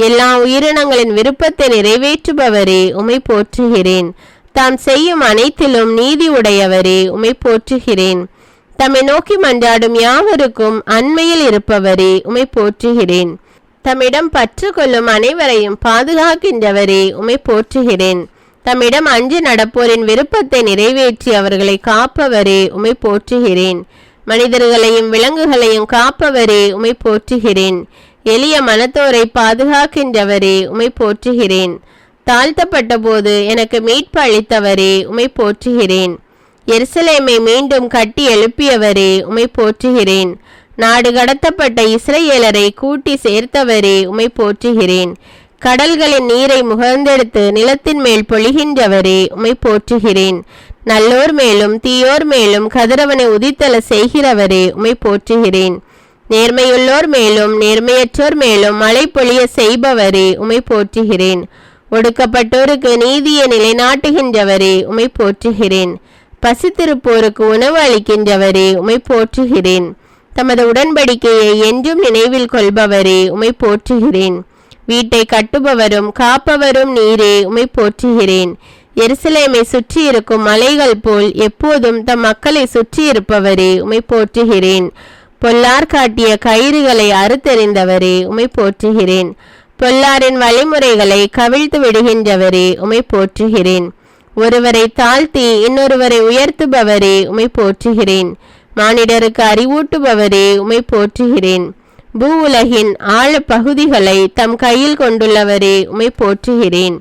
எல்லா உயிரினங்களின் விருப்பத்தை நிறைவேற்றுபவரே உமை போற்றுகிறேன். தாம் செய்யும் அனைத்திலும் நீதி உடையவரே உமை போற்றுகிறேன். தம்மை நோக்கி மன்றாடும் யாவருக்கும் அண்மையில் இருப்பவரே உமை போற்றுகிறேன். தம்மிடம் பற்று கொள்ளும் அனைவரையும் பாதுகாக்கின்றவரே உமை போற்றுகிறேன். தம்மிடம் அஞ்சு நடப்போரின் விருப்பத்தை நிறைவேற்றி அவர்களை காப்பவரே உமை போற்றுகிறேன். மனிதர்களையும் விலங்குகளையும் காப்பவரே உமை போற்றுகிறேன். எளிய மனத்தோரை பாதுகாக்கின்றவரே உமை போற்றுகிறேன். தாழ்த்தப்பட்ட போது எனக்கு மீட்பு அளித்தவரே உமை போற்றுகிறேன். எருசலேமை மீண்டும் கட்டி எழுப்பியவரே உமை போற்றுகிறேன். நாடு கடத்தப்பட்ட இஸ்ரேலரை கூட்டி சேர்த்தவரே உமை போற்றுகிறேன். கடல்களின் நீரை முகர்ந்தெடுத்து நிலத்தின் மேல் பொழிகின்றவரே உமை போற்றுகிறேன். நல்லோர் மேலும் தீயோர் மேலும் கதிரவனை உதித்தல செய்கிறவரே உமை போற்றுகிறேன். நேர்மையுள்ளோர் மேலும் நேர்மையற்றோர் மேலும் மழை பொழிய செய்பவரே உமை போற்றுகிறேன். ஒடுக்கப்பட்டோருக்கு நீதியை நிலைநாட்டுகின்றவரே உமை போற்றுகிறேன். பசித்திருப்போருக்கு உணவு அளிக்கின்றவரே உமை போற்றுகிறேன். தமது உடன்படிக்கையை என்றும் நினைவில் கொள்பவரே உமை போற்றுகிறேன். வீட்டை கட்டுபவரும் காப்பவரும் நீரே, உம்மை போற்றுகிறேன். எருசலேமை சுற்றி இருக்கும் மலைகள் போல் எப்போதும் தம் மக்களை சுற்றி இருப்பவரே, உம்மை போற்றுகிறேன். பொல்லார் காட்டிய கயிறுகளை அறுத்தெறிந்தவரே, உம்மை போற்றுகிறேன். பொல்லாரின் வழிமுறைகளை கவிழ்த்து விடுகின்றவரே, உம்மை போற்றுகிறேன். ஒருவரை தாழ்த்தி இன்னொருவரை உயர்த்துபவரே, உம்மை போற்றுகிறேன். மானிடருக்கு அறிவூட்டுபவரே, உம்மை போற்றுகிறேன். பூ உலகின் ஆழ பகுதிகளை தம் கையில் கொண்டுள்ளவரே, உம்மை போற்றுகிறேன்.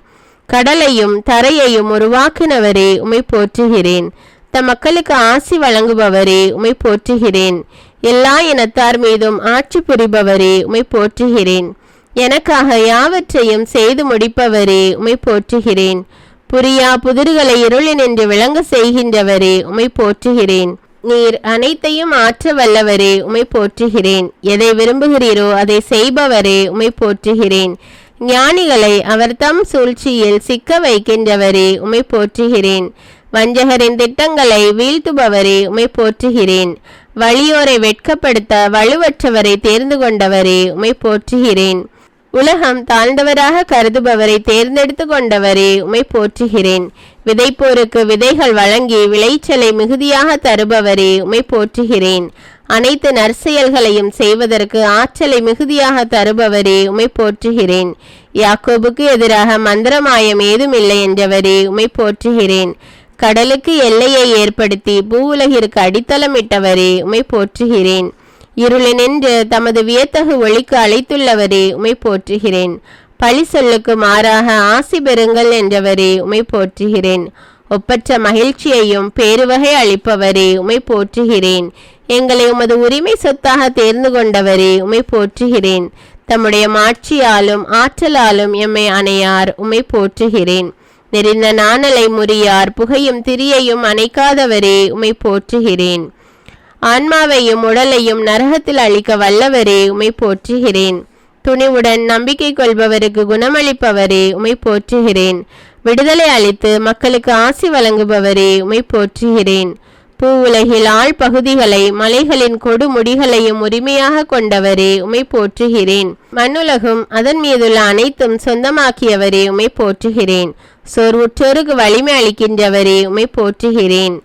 கடலையும் தரையையும் உருவாக்கினவரே, உம்மை போற்றுகிறேன். தம் மக்களுக்கு ஆசி வழங்குபவரே, உம்மை போற்றுகிறேன். எல்லா இனத்தார் மீதும் ஆட்சி புரிபவரே, உம்மை போற்றுகிறேன். எனக்காக யாவற்றையும் செய்து முடிப்பவரே, உம்மை போற்றுகிறேன். புரியா புதிர்களை இருளினின்று விளங்க செய்கின்றவரே, உம்மை போற்றுகிறேன். நீர் அனைத்தையும் ஆற்ற வல்லவரே, உம்மை போற்றுகிறேன். எதை விரும்புகிறீரோ அதை செய்பவரே, உம்மை போற்றுகிறேன். ஞானிகளை அவர் தம் சூழ்ச்சியில் சிக்க வைக்கின்றவரே, உம்மை போற்றுகிறேன். வஞ்சகரின் திட்டங்களை வீழ்த்துபவரே, உம்மை போற்றுகிறேன். வலியோரை வெட்கப்படுத்த வலுவற்றவரை தேர்ந்து கொண்டவரே, உம்மை போற்றுகிறேன். உலகம் தாழ்ந்தவராக கருதுபவரை தேர்ந்தெடுத்து கொண்டவரே, உம்மை போற்றுகிறேன். விதைப்போருக்கு விதைகள் வழங்கி விளைச்சலை மிகுதியாக தருபவரே, உம்மை போற்றுகிறேன். அனைத்து நற்செயல்களையும் செய்வதற்கு ஆற்றலை மிகுதியாக தருபவரே, உம்மை போற்றுகிறேன். யாக்கோபுக்கு எதிராக மந்திரமாயம் ஏதுமில்லை என்றவரே, உம்மை போற்றுகிறேன். கடலுக்கு எல்லையை ஏற்படுத்தி பூவுலகிற்கு அடித்தளமிட்டவரே, உம்மை போற்றுகிறேன். இருளினின்று தமது வியத்தகு ஒளிக்கு அழைத்துள்ளவரே, உம்மை போற்றுகிறேன். பழி சொல்லுக்கு மாறாக ஆசி பெறுங்கள் என்றவரே, உம்மை போற்றுகிறேன். ஒப்பற்ற மகிழ்ச்சியையும் பேருவகை அளிப்பவரே, உம்மை போற்றுகிறேன். எங்களை உமது உரிமை சொத்தாக தேர்ந்து கொண்டவரே, உம்மை போற்றுகிறேன். தம்முடைய மாட்சியாலும் ஆற்றலாலும் எம்மை அணையார், உம்மை போற்றுகிறேன். நெறிந்த நாணலை முறியார் புகையும் திரியையும் அணைக்காதவரே, உம்மை போற்றுகிறேன். ஆன்மாவையும் உடலையும் நரகத்தில் அளிக்க வல்லவரே, உம்மை போற்றுகிறேன். துணிவுடன் நம்பிக்கை கொள்பவருக்கு குணமளிப்பவரே, உம்மை போற்றுகிறேன். விடுதலை அளித்து மக்களுக்கு ஆசி வழங்குபவரே, உம்மை போற்றுகிறேன். பூ உலகில் ஆழ் பகுதிகளை மலைகளின் கொடுமுடிகளையும் உரிமையாக கொண்டவரே, உம்மை போற்றுகிறேன். மண்ணுலகும் அதன் மீதுள்ள அனைத்தும் சொந்தமாக்கியவரே, உம்மை போற்றுகிறேன். சோர்வுற்றோருக்கு வலிமை அளிக்கின்றவரே, உம்மை போற்றுகிறேன்.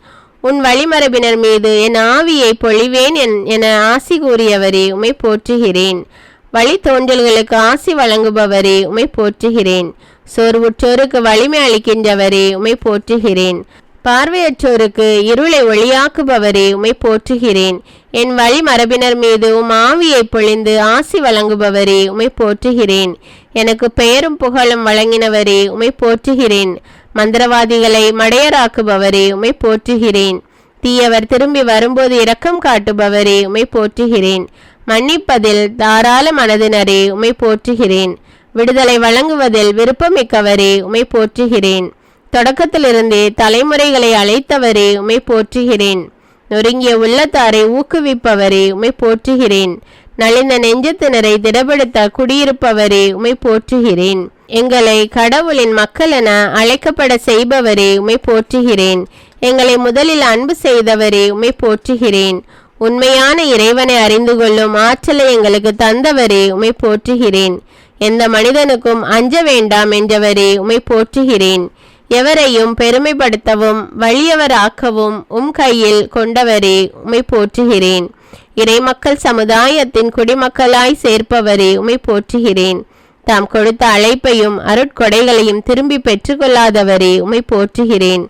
உன் வழிமரபினர் மீது என் ஆவியை பொழிவேன் என ஆசி கூறியவரே, உம்மை போற்றுகிறேன். வழி தோன்றல்களுக்கு ஆசி வழங்குபவரே, உம்மை போற்றுகிறேன். சோர்வுற்றோருக்கு வலிமை அளிக்கின்றவரே, உம்மை போற்றுகிறேன். பார்வையற்றோருக்கு இருளை ஒளியாக்குபவரே, உம்மை போற்றுகிறேன். என் வழிமரபினர் மீது உம் ஆவியை பொழிந்து ஆசி வழங்குபவரே, உம்மை போற்றுகிறேன். எனக்கு பெயரும் புகழும் வழங்கினவரே, உம்மை போற்றுகிறேன். மந்திரவாதிகளை மடையராக்குபவரே, உம்மை போற்றுகிறேன். தீயவர் திரும்பி வரும்போது இரக்கம் காட்டுபவரே, உம்மை போற்றுகிறேன். மன்னிப்பதில் தாராள மனதினரே, உம்மை போற்றுகிறேன். விடுதலை வழங்குவதில் விருப்பமிக்கவரே, உம்மை போற்றுகிறேன். தொடக்கத்திலிருந்தே தலைமுறைகளை அழைத்தவரே, உம்மை போற்றுகிறேன். நொறுங்கிய உள்ளத்தாரை ஊக்குவிப்பவரே, உம்மை போற்றுகிறேன். நலிந்த நெஞ்சத்தினரை திடப்படுத்த குடியிருப்பவரே, உம்மை போற்றுகிறேன். எங்களை கடவுளின் மக்கள் என அழைக்கப்பட செய்பவரே, உம்மை போற்றுகிறேன். எங்களை முதலில் அன்பு செய்தவரே, உம்மை போற்றுகிறேன். உண்மையான இறைவனை அறிந்து கொள்ளும் ஆற்றலை எங்களுக்கு தந்தவரே, உம்மை போற்றுகிறேன். எந்த மனிதனுக்கும் அஞ்ச வேண்டாம் என்றவரே, உம்மை போற்றுகிறேன். எவரையும் பெருமைப்படுத்தவும் வலியவராக்கவும் உம் கையில் கொண்டவரே, உம்மை போற்றுகிறேன். இறைமக்கள் சமுதாயத்தின் குடிமக்களாய் சேர்ப்பவரே, உம்மை போற்றுகிறேன். தாம் கொடுத்த அழைப்பையும் அருட்கொடைகளையும் திரும்பி பெற்றுக்கொள்ளாதவரே, உம்மை போற்றுகிறேன்.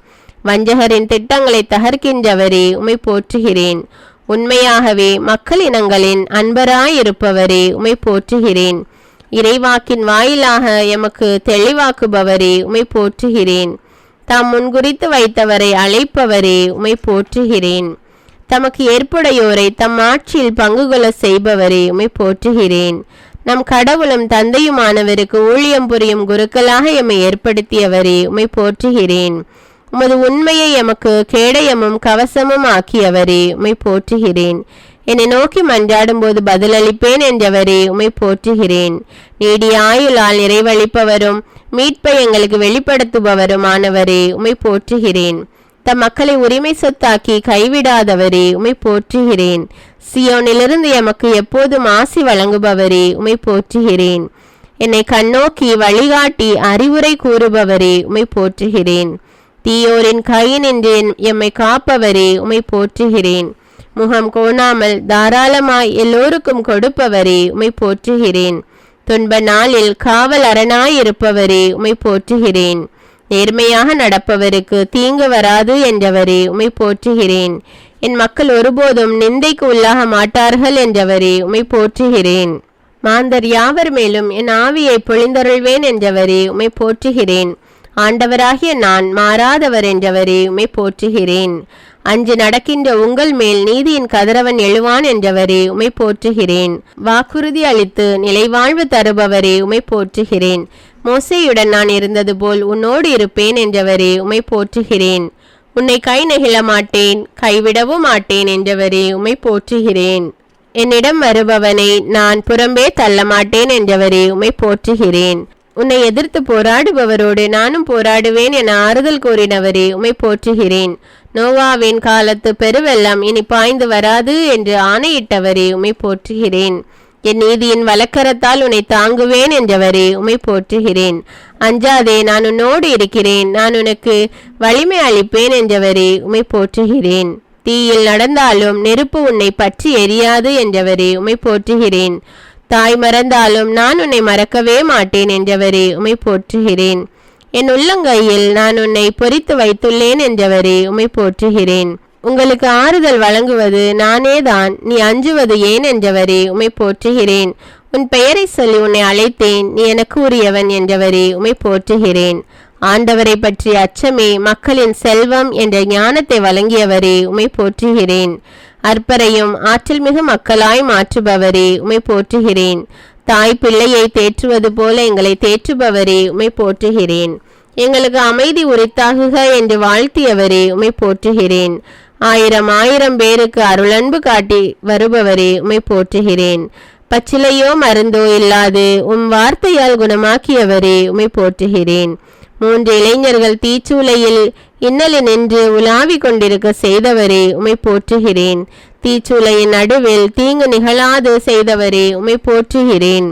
வஞ்சகரின் திட்டங்களை தகர்க்கின்றவரே, உம்மை போற்றுகிறேன். உண்மையாகவே மக்கள் இனங்களின் அன்பராயிருப்பவரே, உம்மை போற்றுகிறேன். இறைவாக்கின் வாயிலாக எமக்கு தெளிவாக்குபவரே, உம்மை போற்றுகிறேன். தாம் முன்குறித்து வைத்தவரை அழைப்பவரே, உம்மை போற்றுகிறேன். தமக்கு ஏற்புடையோரை தம் ஆட்சியில் பங்கு கொள்ள செய்பவரே, உம்மை போற்றுகிறேன். நம் கடவுளும் தந்தையுமானவருக்கு ஊழியம் புரியும் குருக்களாக எம்மை ஏற்படுத்தியவரே, உம்மை போற்றுகிறேன். உமது உண்மையை எமக்கு கேடயமும் கவசமும் ஆக்கியவரே, உம்மை போற்றுகிறேன். என்னை நோக்கி மன்றாடும் போது பதிலளிப்பேன் என்றவரே, உம்மை போற்றுகிறேன். நீடிய ஆயுளால் நிறைவளிப்பவரும் மீட்பை எங்களுக்கு வெளிப்படுத்துபவருமானவரே, உம்மை போற்றுகிறேன். தம் மக்களை உரிமை சொத்தாக்கி கைவிடாதவரே, உம்மை போற்றுகிறேன். சியோனிலிருந்து எமக்கு எப்போதும் ஆசி வழங்குபவரே, உம்மை போற்றுகிறேன். என்னை கண்ணோக்கி வழிகாட்டி அறிவுரை கூறுபவரே உம்மை போற்றுகிறேன். தீயோரின் கையினின்று எம்மை காப்பவரே உம்மை போற்றுகிறேன். முகம் கோணாமல் தாராளமாய் எல்லோருக்கும் கொடுப்பவரே உம்மை போற்றுகிறேன். துன்ப நாளில் காவல் அரணாயிருப்பவரே உம்மை போற்றுகிறேன். நேர்மையாக நடப்பவருக்கு தீங்கு வராது என்றவரே உம்மை போற்றுகிறேன். என் மக்கள் ஒருபோதும் நிந்தைக்கு உள்ளாக மாட்டார்கள் என்றவரே உம்மை போற்றுகிறேன். மாந்தர் யாவர் மேலும் என் ஆவியை பொழிந்தருள்வேன் என்றவரே உம்மை போற்றுகிறேன். ஆண்டவராகிய நான் மாறாதவர் என்றவரே உம்மை போற்றுகிறேன். அஞ்சு நடக்கின்ற உங்கள் மேல் நீதியின் கதிரவன் எழுவான் என்றவரே உம்மை போற்றுகிறேன். வாக்குறுதி அளித்து நிலைவாழ்வு தருபவரே உம்மை போற்றுகிறேன். மோசேயுடன் நான் இருந்தது போல் உன்னோடு இருப்பேன் என்றவரே உம்மை போற்றுகிறேன். உன்னை கை நெகிழ மாட்டேன், கைவிடவும் மாட்டேன் என்றவரே உம்மை போற்றுகிறேன். என்னிடம் வருபவனை நான் புறம்பே தள்ள மாட்டேன் என்றவரே உம்மை போற்றுகிறேன். உன்னை எதிர்த்து போராடுபவரோடு நானும் போராடுவேன் என ஆறுதல் கூறினவரே உம்மை போற்றுகிறேன். நோவாவின் காலத்து பெருவெள்ளம் இனி பாய்ந்து வராது என்று ஆணையிட்டவரே உம்மை போற்றுகிறேன். என் நீதியின் வலக்கரத்தால் உன்னை தாங்குவேன் என்றவரே உம்மை போற்றுகிறேன். அஞ்சாதே, நான் உன்னோடு இருக்கிறேன், நான் உனக்கு வலிமை அளிப்பேன் என்றவரே உம்மை போற்றுகிறேன். தீயில் நடந்தாலும் நெருப்பு உன்னை பற்றி எரியாது என்றவரே உம்மை போற்றுகிறேன். தாய் மறந்தாலும் நான் உன்னை மறக்கவே மாட்டேன் என்றவரே உம்மை போற்றுகிறேன். என் உள்ளங்கையில் நான் உன்னை பொறித்து வைத்துள்ளேன் என்றவரே உம்மை போற்றுகிறேன். உங்களுக்கு ஆறுதல் வழங்குவது நானேதான், நீ அஞ்சுவது ஏன் என்றவரே உம்மை போற்றுகிறேன். உன் பெயரை சொல்லி உன்னை அழைத்தேன், நீ எனக்கு உரியவன் என்றவரே உம்மை போற்றுகிறேன். ஆண்டவரை பற்றிய அச்சமே மக்களின் செல்வம் என்ற ஞானத்தை வழங்கியவரே உம்மை போற்றுகிறேன். அற்பரையும் ஆற்றல் மிகு மக்களாய் மாற்றுபவரே உம்மை போற்றுகிறேன். தாய் பிள்ளையை தேற்றுவது போல எங்களை தேற்றுபவரே உம்மை போற்றுகிறேன். எங்களுக்கு அமைதி உரித்தாகுக என்று வாழ்த்தியவரே உம்மை போற்றுகிறேன். ஆயிரம் ஆயிரம் பேருக்கு அருளன்பு காட்டி வருபவரே உம்மை போற்றுகிறேன். பச்சிலையோ மருந்தோ இல்லாது உம் வார்த்தையால் குணமாக்கியவரே உம்மை போற்றுகிறேன். 3 இளைஞர்கள் தீச்சூளையில் இன்னலில் நின்று உலாவி கொண்டிருக்க செய்தவரே உம்மை போற்றுகிறேன். தீச்சூளையின் நடுவில் தீங்கு நிகழாது செய்தவரே உம்மை போற்றுகிறேன்.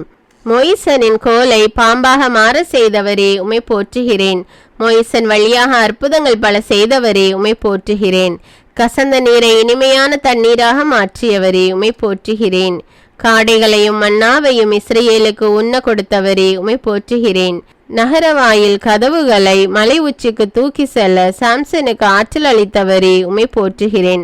மோயிசனின் கோலை பாம்பாக மாற செய்தவரே உம்மை போற்றுகிறேன். மோயிசன் வழியாக அற்புதங்கள் பல செய்தவரே உம்மை போற்றுகிறேன். கசந்த நீரை இனிமையான தண்ணீராக மாற்றியவரே உம்மை போற்றுகிறேன். காடைகளையும் மன்னாவையும் இஸ்ரேலுக்கு உண்ண கொடுத்தவரே உம்மை போற்றுகிறேன். நகரவாயில் கதவுகளை மலை உச்சிக்கு தூக்கி செல்ல சாம்சனுக்கு ஆற்றல் அளித்தவரே உம்மை போற்றுகிறேன்.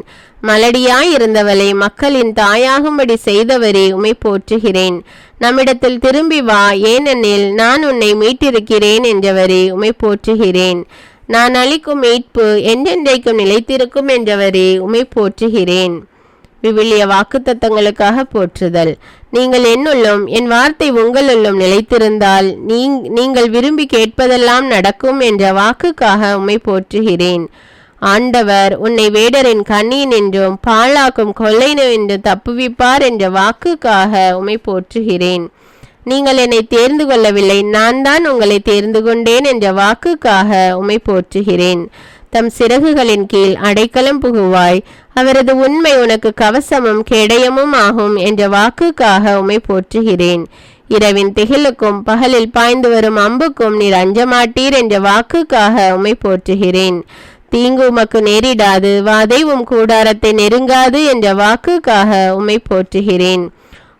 மலடியாயிருந்தவளை மக்களின் தாயாகும்படி செய்தவரே உம்மை போற்றுகிறேன். நம்மிடத்தில் திரும்பி வா, ஏனெனில் நான் உன்னை மீட்டிருக்கிறேன் என்றவரே உம்மை போற்றுகிறேன். நான் அளிக்கும் மீட்பு என்றென்றைக்கும் நிலைத்திருக்கும் என்றவரே உம்மை போற்றுகிறேன். விவிலிய வாக்குத்தத்தங்களுக்காக போற்றுதல். நீங்கள் என்னுள்ளும் என் வார்த்தை உங்களுள்ளும் நிலைத்திருந்தால் நீங்கள் விரும்பி கேட்பதெல்லாம் நடக்கும் என்ற வாக்குக்காக உம்மை போற்றுகிறேன். ஆண்டவர் உன்னை வேடரின் கண்ணியினின்றும் பாழாக்கும் கொள்ளை நின்று தப்புவிப்பார் என்ற வாக்குக்காக உம்மை போற்றுகிறேன். நீங்கள் என்னை தேர்ந்து கொள்ளவில்லை, நான் தான் உங்களை தேர்ந்து கொண்டேன் என்ற வாக்குக்காக உம்மை போற்றுகிறேன். தம் சிறகுகளின் கீழ் அடைக்கலம் புகுவாய், அவரது உண்மை உனக்கு கவசமும் கேடயமும் ஆகும் என்ற வாக்குக்காக உம்மை போற்றுகிறேன். இரவின் திகிலுக்கும் பகலில் பாய்ந்து வரும் அம்புக்கும் நீர் அஞ்சமாட்டீர் என்ற வாக்குக்காக உம்மை போற்றுகிறேன். தீங்கு உமக்கு நேரிடாது, வாதை உம் கூடாரத்தை நெருங்காது என்ற வாக்குக்காக உம்மை போற்றுகிறேன்.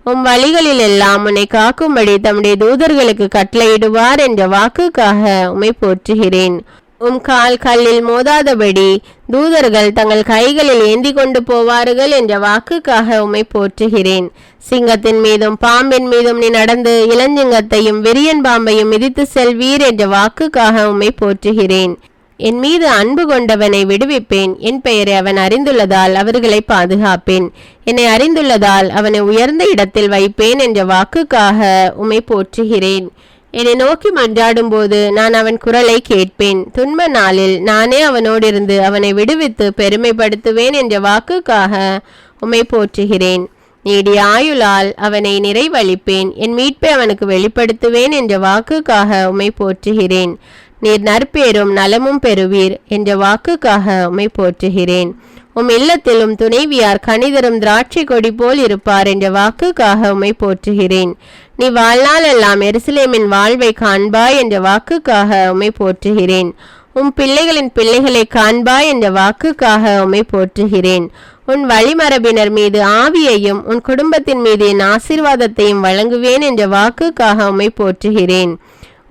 உம் வழிகளில் எல்லாம் உன்னை காக்கும்படி தம்முடைய தூதர்களுக்கு கட்டளையிடுவார் என்ற வாக்குக்காக உம்மை போற்றுகிறேன். உம் கால் கல்லில் மோதாதபடி தூதர்கள் தங்கள் கைகளில் ஏந்தி கொண்டு போவார்கள் என்ற வாக்குக்காக உம்மை போற்றுகிறேன். சிங்கத்தின் மீதும் பாம்பின் மீதும் நீ நடந்து இளஞ்சிங்கத்தையும் விரியன் பாம்பையும் மிதித்து செல்வீர் என்ற வாக்குக்காக உம்மை போற்றுகிறேன். என் மீது அன்பு கொண்டவனை விடுவிப்பேன், என் பெயரை அவன் அறிந்துள்ளதால் அவர்களை பாதுகாப்பேன், என்னை அறிந்துள்ளதால் அவனை உயர்ந்த இடத்தில் வைப்பேன் என்ற வாக்குக்காக உம்மை போற்றுகிறேன். என்னை நோக்கி மன்றாடும் போது நான் அவன் குரலை கேட்பேன். துன்ப நாளில் நானே அவனோடிருந்து அவனை விடுவித்து பெருமைப்படுத்துவேன் என்ற வாக்குக்காக உம்மை போற்றுகிறேன். நீடிய ஆயுளால் அவனை நிறைவளிப்பேன், என் மீட்பை அவனுக்கு வெளிப்படுத்துவேன் என்ற வாக்குக்காக உம்மை போற்றுகிறேன். நீர் நற்பேரும் நலமும் பெறுவீர் என்ற வாக்குக்காக உம்மை போற்றுகிறேன். உம் இல்லத்திலும் துணைவியார் கனிதரும் திராட்சை கொடி போல் இருப்பார் என்ற வாக்குக்காக உம்மை போற்றுகிறேன். நீ வாழ்நாள் எல்லாம் எருசலேமின் வாழ்வை காண்பாய் என்ற வாக்குக்காக உம்மை போற்றுகிறேன். உம் பிள்ளைகளின் பிள்ளைகளை காண்பாய் என்ற வாக்குக்காக உம்மை போற்றுகிறேன். உன் வழிமரபினர் மீது ஆவியையும் உன் குடும்பத்தின் மீது என் ஆசீர்வாதத்தையும் வழங்குவேன் என்ற வாக்குக்காக உம்மை போற்றுகிறேன்.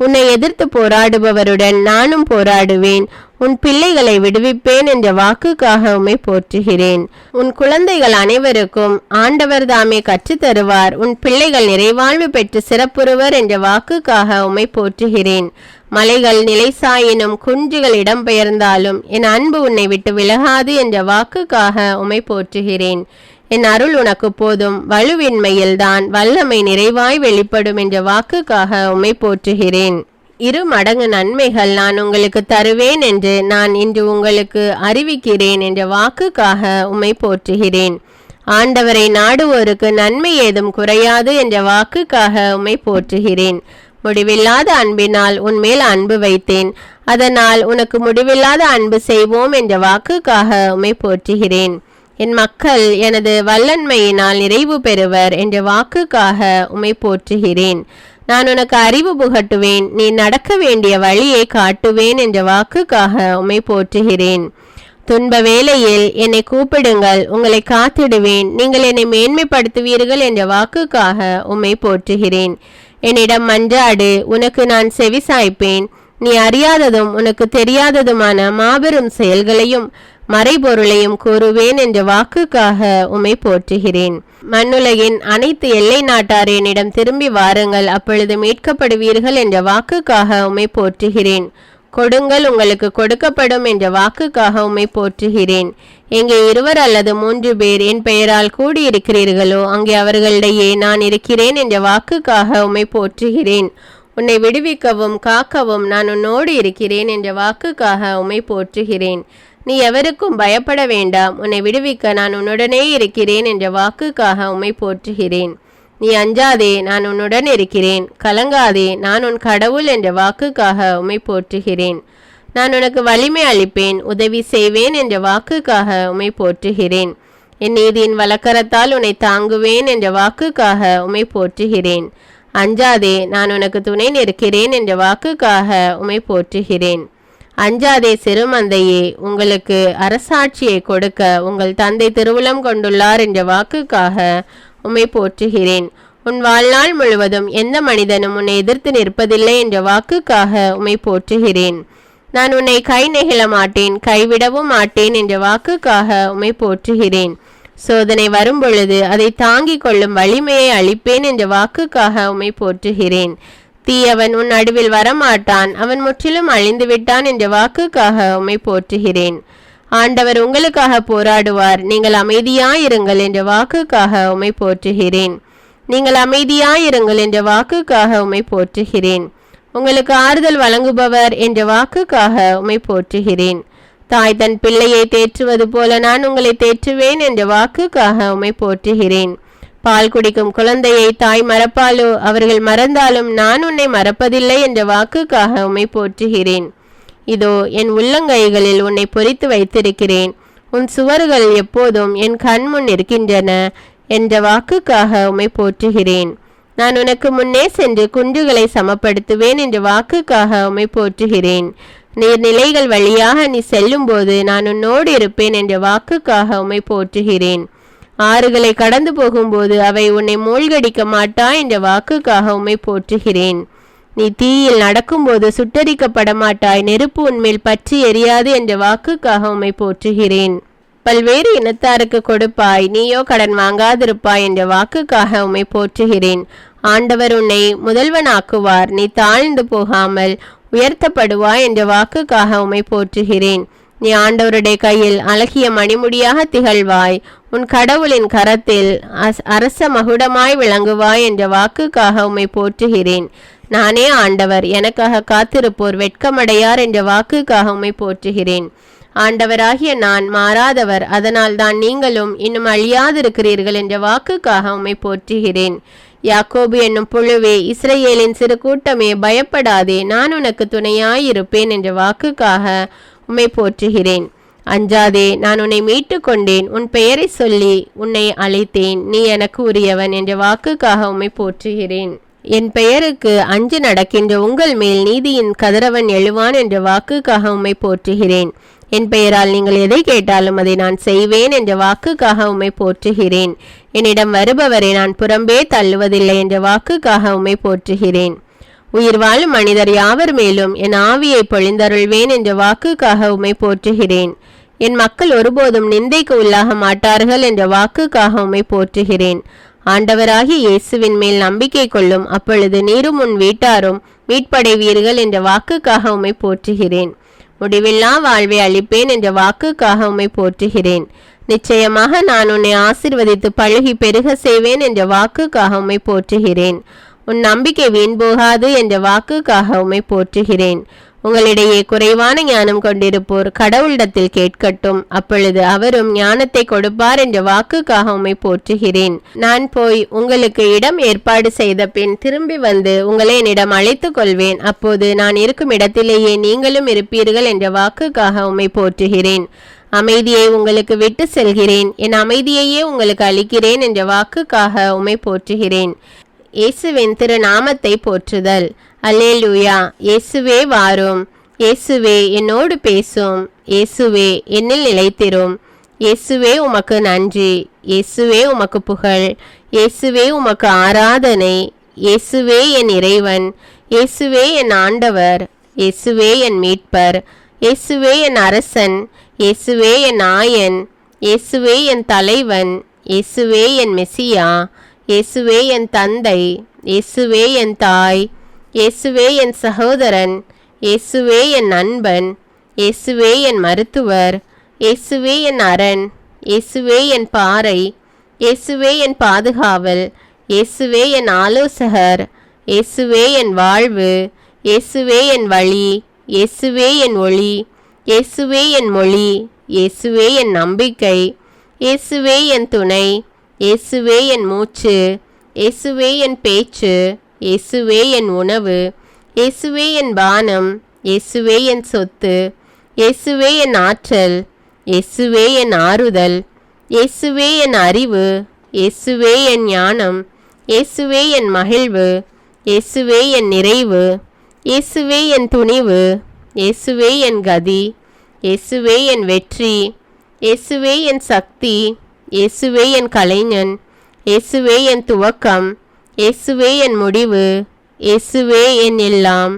உன்னை எதிர்த்து போராடுபவருடன் நானும் போராடுவேன். உன் பிள்ளைகளை விடுவிப்பேன் என்ற வாக்குக்காக உம்மை போற்றுகிறேன். உன் குழந்தைகள் அனைவருக்கும் ஆண்டவர் தாமே கற்றுத்தருவார். உன் பிள்ளைகள் நிறைவாழ்வு பெற்று சிறப்புறுவர் என்ற வாக்குக்காக உம்மை போற்றுகிறேன். மலைகள் நிலைசாயினும் குன்றுகள் இடம்பெயர்ந்தாலும் என் அன்பு உன்னை விட்டு விலகாது என்ற வாக்குக்காக உம்மை போற்றுகிறேன். என் அருள் உனக்கு போதும், வலுவின்மையில்தான் வல்லமை நிறைவாய் வெளிப்படும் என்ற வாக்குக்காக உம்மை போற்றுகிறேன். 2 மடங்கு நன்மைகள் நான் உங்களுக்கு தருவேன் என்று நான் இன்று உங்களுக்கு அறிவிக்கிறேன் என்ற வாக்குக்காக உம்மை போற்றுகிறேன். ஆண்டவரை நாடுவோருக்கு நன்மை ஏதும் குறையாது என்ற வாக்குக்காக உம்மை போற்றுகிறேன். முடிவில்லாத அன்பினால் உன்மேல் அன்பு வைத்தேன், அதனால் உனக்கு முடிவில்லாத அன்பு செய்வோம் என்ற வாக்குக்காக உம்மை போற்றுகிறேன். என் மக்கள் எனது வல்லன்மையினால் நிறைவு பெறுவர் என்ற வாக்குக்காக உம்மை போற்றுகிறேன். நான் உனக்கு அறிவு புகட்டுவேன், நீ நடக்க வேண்டிய வழியை காட்டுவேன் என்ற வாக்குக்காக உம்மை போற்றுகிறேன். துன்ப வேளையில் என்னை கூப்பிடுங்கள், உங்களை காத்திடுவேன், நீங்கள் என்னை மேன்மைப்படுத்துவீர்கள் என்ற வாக்குக்காக உம்மை போற்றுகிறேன். என்னிடம் மன்றாடு, உனக்கு நான் செவிசாய்ப்பேன். நீ அறியாததும் உனக்கு தெரியாததுமான மாபெரும் செயல்களையும் மறைபொருளையும் கூறுவேன் என்ற வாக்குக்காக உம்மை போற்றுகிறேன். மண்ணுலகின் அனைத்து எல்லை நாட்டார் என்னிடம் திரும்பி வாருங்கள், அப்பொழுது மீட்கப்படுவீர்கள் என்ற வாக்குக்காக உம்மை போற்றுகிறேன். கொடுங்கள், உங்களுக்கு கொடுக்கப்படும் என்ற வாக்குக்காக உம்மை போற்றுகிறேன். எங்கே 2 அல்லது 3 பேர் என் பெயரால் கூடியிருக்கிறீர்களோ அங்கே அவர்களிடையே நான் இருக்கிறேன் என்ற வாக்குக்காக உம்மை போற்றுகிறேன். உன்னை விடுவிக்கவும் காக்கவும் நான் உன்னோடு இருக்கிறேன் என்ற வாக்குக்காக உம்மை போற்றுகிறேன். நீ எவருக்கும் பயப்பட வேண்டாம், உன்னை விடுவிக்க நான் உன்னுடனே இருக்கிறேன் என்ற வாக்குக்காக உம்மை போற்றுகிறேன். நீ அஞ்சாதே, நான் உன்னுடன் இருக்கிறேன், கலங்காதே, நான் உன் கடவுள் என்ற வாக்குக்காக உம்மை போற்றுகிறேன். நான் உனக்கு வலிமை அளிப்பேன், உதவி செய்வேன் என்ற வாக்குக்காக உம்மை போற்றுகிறேன். என் நீதியின் வலக்கரத்தால் உன்னை தாங்குவேன் என்ற வாக்குக்காக உம்மை போற்றுகிறேன். அஞ்சாதே, நான் உனக்கு துணை நிற்கிறேன் என்ற வாக்குக்காக உம்மை போற்றுகிறேன். அஞ்சாதே சிறுமந்தையே, உங்களுக்கு அரசாட்சியை கொடுக்க உங்கள் தந்தை திருவுளம் கொண்டுள்ளார் என்ற வாக்குக்காக உம்மை போற்றுகிறேன். உன் வாழ்நாள் முழுவதும் எந்த மனிதனும் உன்னை எதிர்த்து நிற்பதில்லை என்ற வாக்குக்காக உம்மை போற்றுகிறேன். நான் உன்னை கை நெகிழ மாட்டேன், கைவிடவும் மாட்டேன் என்ற வாக்குக்காக உம்மை போற்றுகிறேன். சோதனை வரும்பொழுது அதை தாங்கிக் கொள்ளும் வலிமையை அளிப்பேன் என்ற வாக்குக்காக உம்மை போற்றுகிறேன். தீயவன் உன் நடுவில் வரமாட்டான், அவன் முற்றிலும் அழிந்து விட்டான் என்ற வாக்குக்காக உம்மை போற்றுகிறேன். ஆண்டவர் உங்களுக்காக போராடுவார், நீங்கள் அமைதியாயிருங்கள் என்ற வாக்குக்காக உம்மை போற்றுகிறேன். நீங்கள் அமைதியாயிருங்கள் என்ற வாக்குக்காக உம்மை போற்றுகிறேன். உங்களுக்கு ஆறுதல் வழங்குபவர் என்ற வாக்குக்காக உம்மை போற்றுகிறேன். தாய் தன் பிள்ளையை தேற்றுவது போல நான் உங்களை தேற்றுவேன் என்ற வாக்குக்காக உம்மை போற்றுகிறேன். பால் குடிக்கும் குழந்தையை தாய் மறப்பாலோ, அவர்கள் மறந்தாலும் நான் உன்னை மறப்பதில்லை என்ற வாக்குக்காக உம்மை போற்றுகிறேன். இதோ என் உள்ளங்கைகளில் உன்னை பொறித்து வைத்திருக்கிறேன், உன் சுவர்கள் எப்போதும் என் கண்முன் இருக்கின்றன என்ற வாக்குக்காக உம்மை போற்றுகிறேன். நான் உனக்கு முன்னே சென்று குன்றுகளை சமப்படுத்துவேன் என்ற வாக்குக்காக உம்மை போற்றுகிறேன். நீர்நிலைகள் வழியாக நீ செல்லும் போது நான் உன்னோடு இருப்பேன் என்ற வாக்குக்காக உம்மை போற்றுகிறேன். ஆறுகளை கடந்து போகும்போது அவை உன்னை மூழ்கடிக்க மாட்டா என்ற வாக்குக்காக உம்மை போற்றுகிறேன். நீ தீயில் நடக்கும்போது சுட்டரிக்கப்பட மாட்டாய், நெருப்பு உன்மேல் பற்றி எரியாது என்ற வாக்குக்காக உம்மை போற்றுகிறேன். பல்வேறு இனத்தாருக்கு கொடுப்பாய், நீயோ கடன் வாங்காதிருப்பாய் என்ற வாக்குக்காக உம்மை போற்றுகிறேன். ஆண்டவர் உன்னை முதல்வனாக்குவார், நீ தாழ்ந்து போகாமல் உயர்த்தப்படுவாய் என்ற வாக்குக்காக உம்மை போற்றுகிறேன். நீ ஆண்டவருடைய கையில் அழகிய மணிமுடியாக திகழ்வாய், உன் கடவுளின் கரத்தில் அரச மகுடமாய் விளங்குவாய் என்ற வாக்குக்காக உம்மை போற்றுகிறேன். நானே ஆண்டவர், எனக்காக காத்திருப்போர் வெட்கமடையார் என்ற வாக்குக்காக உம்மை போற்றுகிறேன். ஆண்டவராகிய நான் மாறாதவர், அதனால் தான் நீங்களும் இன்னும் அழியாதிருக்கிறீர்கள் என்ற வாக்குக்காக உம்மை போற்றுகிறேன். யாக்கோபு என்னும் புழுவே, இஸ்ரவேலின் சிறு கூட்டமே, பயப்படாதே, நான் உனக்கு துணையாயிருப்பேன் என்ற வாக்குக்காக உம்மை போற்றுகிறேன். அஞ்சாதே, நான் உன்னை மீட்டு கொண்டேன், உன் பெயரை சொல்லி உன்னை அழைத்தேன், நீ எனக்கு உரியவன் என்ற வாக்குக்காக உம்மை போற்றுகிறேன். என் பெயருக்கு அஞ்சு நடக்கின்ற உங்கள் மேல் நீதியின் கதிரவன் எழுவான் என்ற வாக்குக்காக உம்மை போற்றுகிறேன். என் பெயரால் நீங்கள் எதை கேட்டாலும் அதை நான் செய்வேன் என்ற வாக்குக்காக உம்மை போற்றுகிறேன். என்னிடம் வருபவரை நான் புறம்பே தள்ளுவதில்லை என்ற வாக்குக்காக உம்மை போற்றுகிறேன். உயிர் வாழும் மனிதர் யாவர் மேலும் என் ஆவியை பொழிந்தருள்வேன் என்ற வாக்குக்காக உம்மை போற்றுகிறேன். என் மக்கள் ஒருபோதும் நிந்தைக்கு உள்ளாக மாட்டார்கள் என்ற வாக்குக்காக உம்மை போற்றுகிறேன். ஆண்டவராகிய இயேசுவின் மேல் நம்பிக்கை கொள்ளும், அப்பொழுது நீரும் உன் வீட்டாரும் மீட்படைவீர்கள் என்ற வாக்குக்காக உம்மை போற்றுகிறேன். முடிவில்லா வாழ்வை அளிப்பேன் என்ற வாக்குக்காக உம்மை போற்றுகிறேன். நிச்சயமாக நான் உன்னை ஆசீர்வதித்து பழுகி பெருக செய்வேன் என்ற வாக்குக்காக உம்மை போற்றுகிறேன். உன் நம்பிக்கை வீண் போகாது என்ற வாக்குக்காக உம்மை போற்றுகிறேன். உங்களிடையே குறைவான ஞானம் கொண்டிருப்போர் கடவுளிடத்தில் கேட்கட்டும், அப்பொழுது அவரும் ஞானத்தை கொடுப்பார் என்ற வாக்குக்காக உம்மை போற்றுகிறேன். நான் போய் உங்களுக்கு இடம் ஏற்பாடு செய்த பின் திரும்பி வந்து உங்களை என்னிடம் அழைத்து கொள்வேன், அப்போது நான் இருக்கும் இடத்திலேயே நீங்களும் இருப்பீர்கள் என்ற வாக்குக்காக உம்மை போற்றுகிறேன். அமைதியை உங்களுக்கு விட்டு செல்கிறேன், என் அமைதியையே உங்களுக்கு அளிக்கிறேன் என்ற வாக்குக்காக உம்மை போற்றுகிறேன். இயேசுவின் திருநாமத்தை போற்றுதல். அல்லேலூயா. இயேசுவே வாரும். இயேசுவே என்னோடு பேசும். இயேசுவே என்னில் நிலைத்திரும். இயேசுவே உமக்கு நன்றி. இயேசுவே உமக்கு புகழ். இயேசுவே உமக்கு ஆராதனை. இயேசுவே என் இறைவன். இயேசுவே என் ஆண்டவர். இயேசுவே என் மீட்பர். இயேசுவே என் அரசன். இயேசுவே என் ஆயன். இயேசுவே என் தலைவன். இயேசுவே என் மெசியா. இயேசுவே என் தந்தை. இயேசுவே என் தாய். இயேசுவே என் சகோதரன். இயேசுவே என் நண்பன். இயேசுவே என் மருத்துவர். இயேசுவே என் அரண். இயேசுவே என் பாறை. இயேசுவே என் பாதுகாவல். இயேசுவே என் ஆலோசகர். இயேசுவே என் வாழ்வு. இயேசுவே என் வழி. இயேசுவே என் ஒளி. இயேசுவே என் மொழி. இயேசுவே என் நம்பிக்கை. இயேசுவே என் துணை. இயேசுவே என் மூச்சு. இயேசுவே என் பேச்சு. இயேசுவே என் உணவு. இயேசுவே என் பானம். இயேசுவே என் சொத்து. இயேசுவே என் ஆற்றல். இயேசுவே என் ஆறுதல். இயேசுவே என் அறிவு. இயேசுவே என் ஞானம். இயேசுவே என் மகிழ்வு. இயேசுவே என் நிறைவு. இயேசுவே என் துணிவு. இயேசுவே என் கதி. இயேசுவே என் வெற்றி. இயேசுவே என் சக்தி. இயேசுவே என் கலைஞன். இயேசுவே என் துவக்கம். இயேசுவே என் முடிவு. இயேசுவே என் எல்லாம்.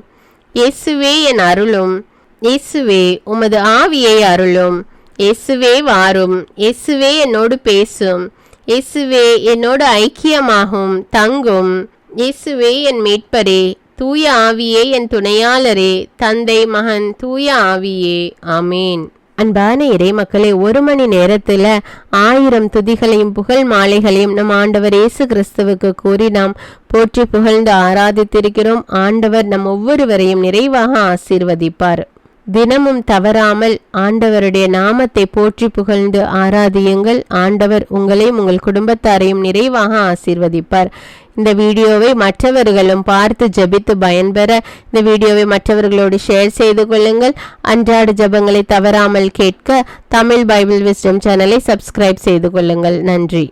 இயேசுவே என் அருளும். இயேசுவே உமது ஆவியை அருளும். இயேசுவே வாரும். இயேசுவே என்னோடு பேசும். இயேசுவே என்னோடு ஐக்கியமாகும் தங்கும். இயேசுவே என் மீட்பரே. தூய ஆவியே என் துணையாளரே. தந்தை மகன் தூய ஆவியே. ஆமேன். அன்பான இறை மக்களே, 1 மணி நேரத்தில் 1000 துதிகளையும் புகழ் மாலைகளையும் நம் ஆண்டவர் இயேசு கிறிஸ்துவுக்கு கூறி நாம் போற்றி புகழ்ந்து ஆராதித்திருக்கிறோம். ஆண்டவர் நம் ஒவ்வொருவரையும் நிறைவாக ஆசீர்வதிப்பார். தினமும் தவறாமல் ஆண்டவருடைய நாமத்தை போற்றி புகழ்ந்து ஆராதியுங்கள். ஆண்டவர் உங்களையும் உங்கள் குடும்பத்தாரையும் நிறைவாக ஆசீர்வதிப்பார். இந்த வீடியோவை மற்றவர்களும் பார்த்து ஜெபித்து பயன்பெற இந்த வீடியோவை மற்றவர்களோடு ஷேர் செய்து கொள்ளுங்கள். அன்றாட ஜெபங்களை தவறாமல் கேட்க தமிழ் பைபிள் விஸ்டம் சேனலை சப்ஸ்கிரைப் செய்து கொள்ளுங்கள். நன்றி.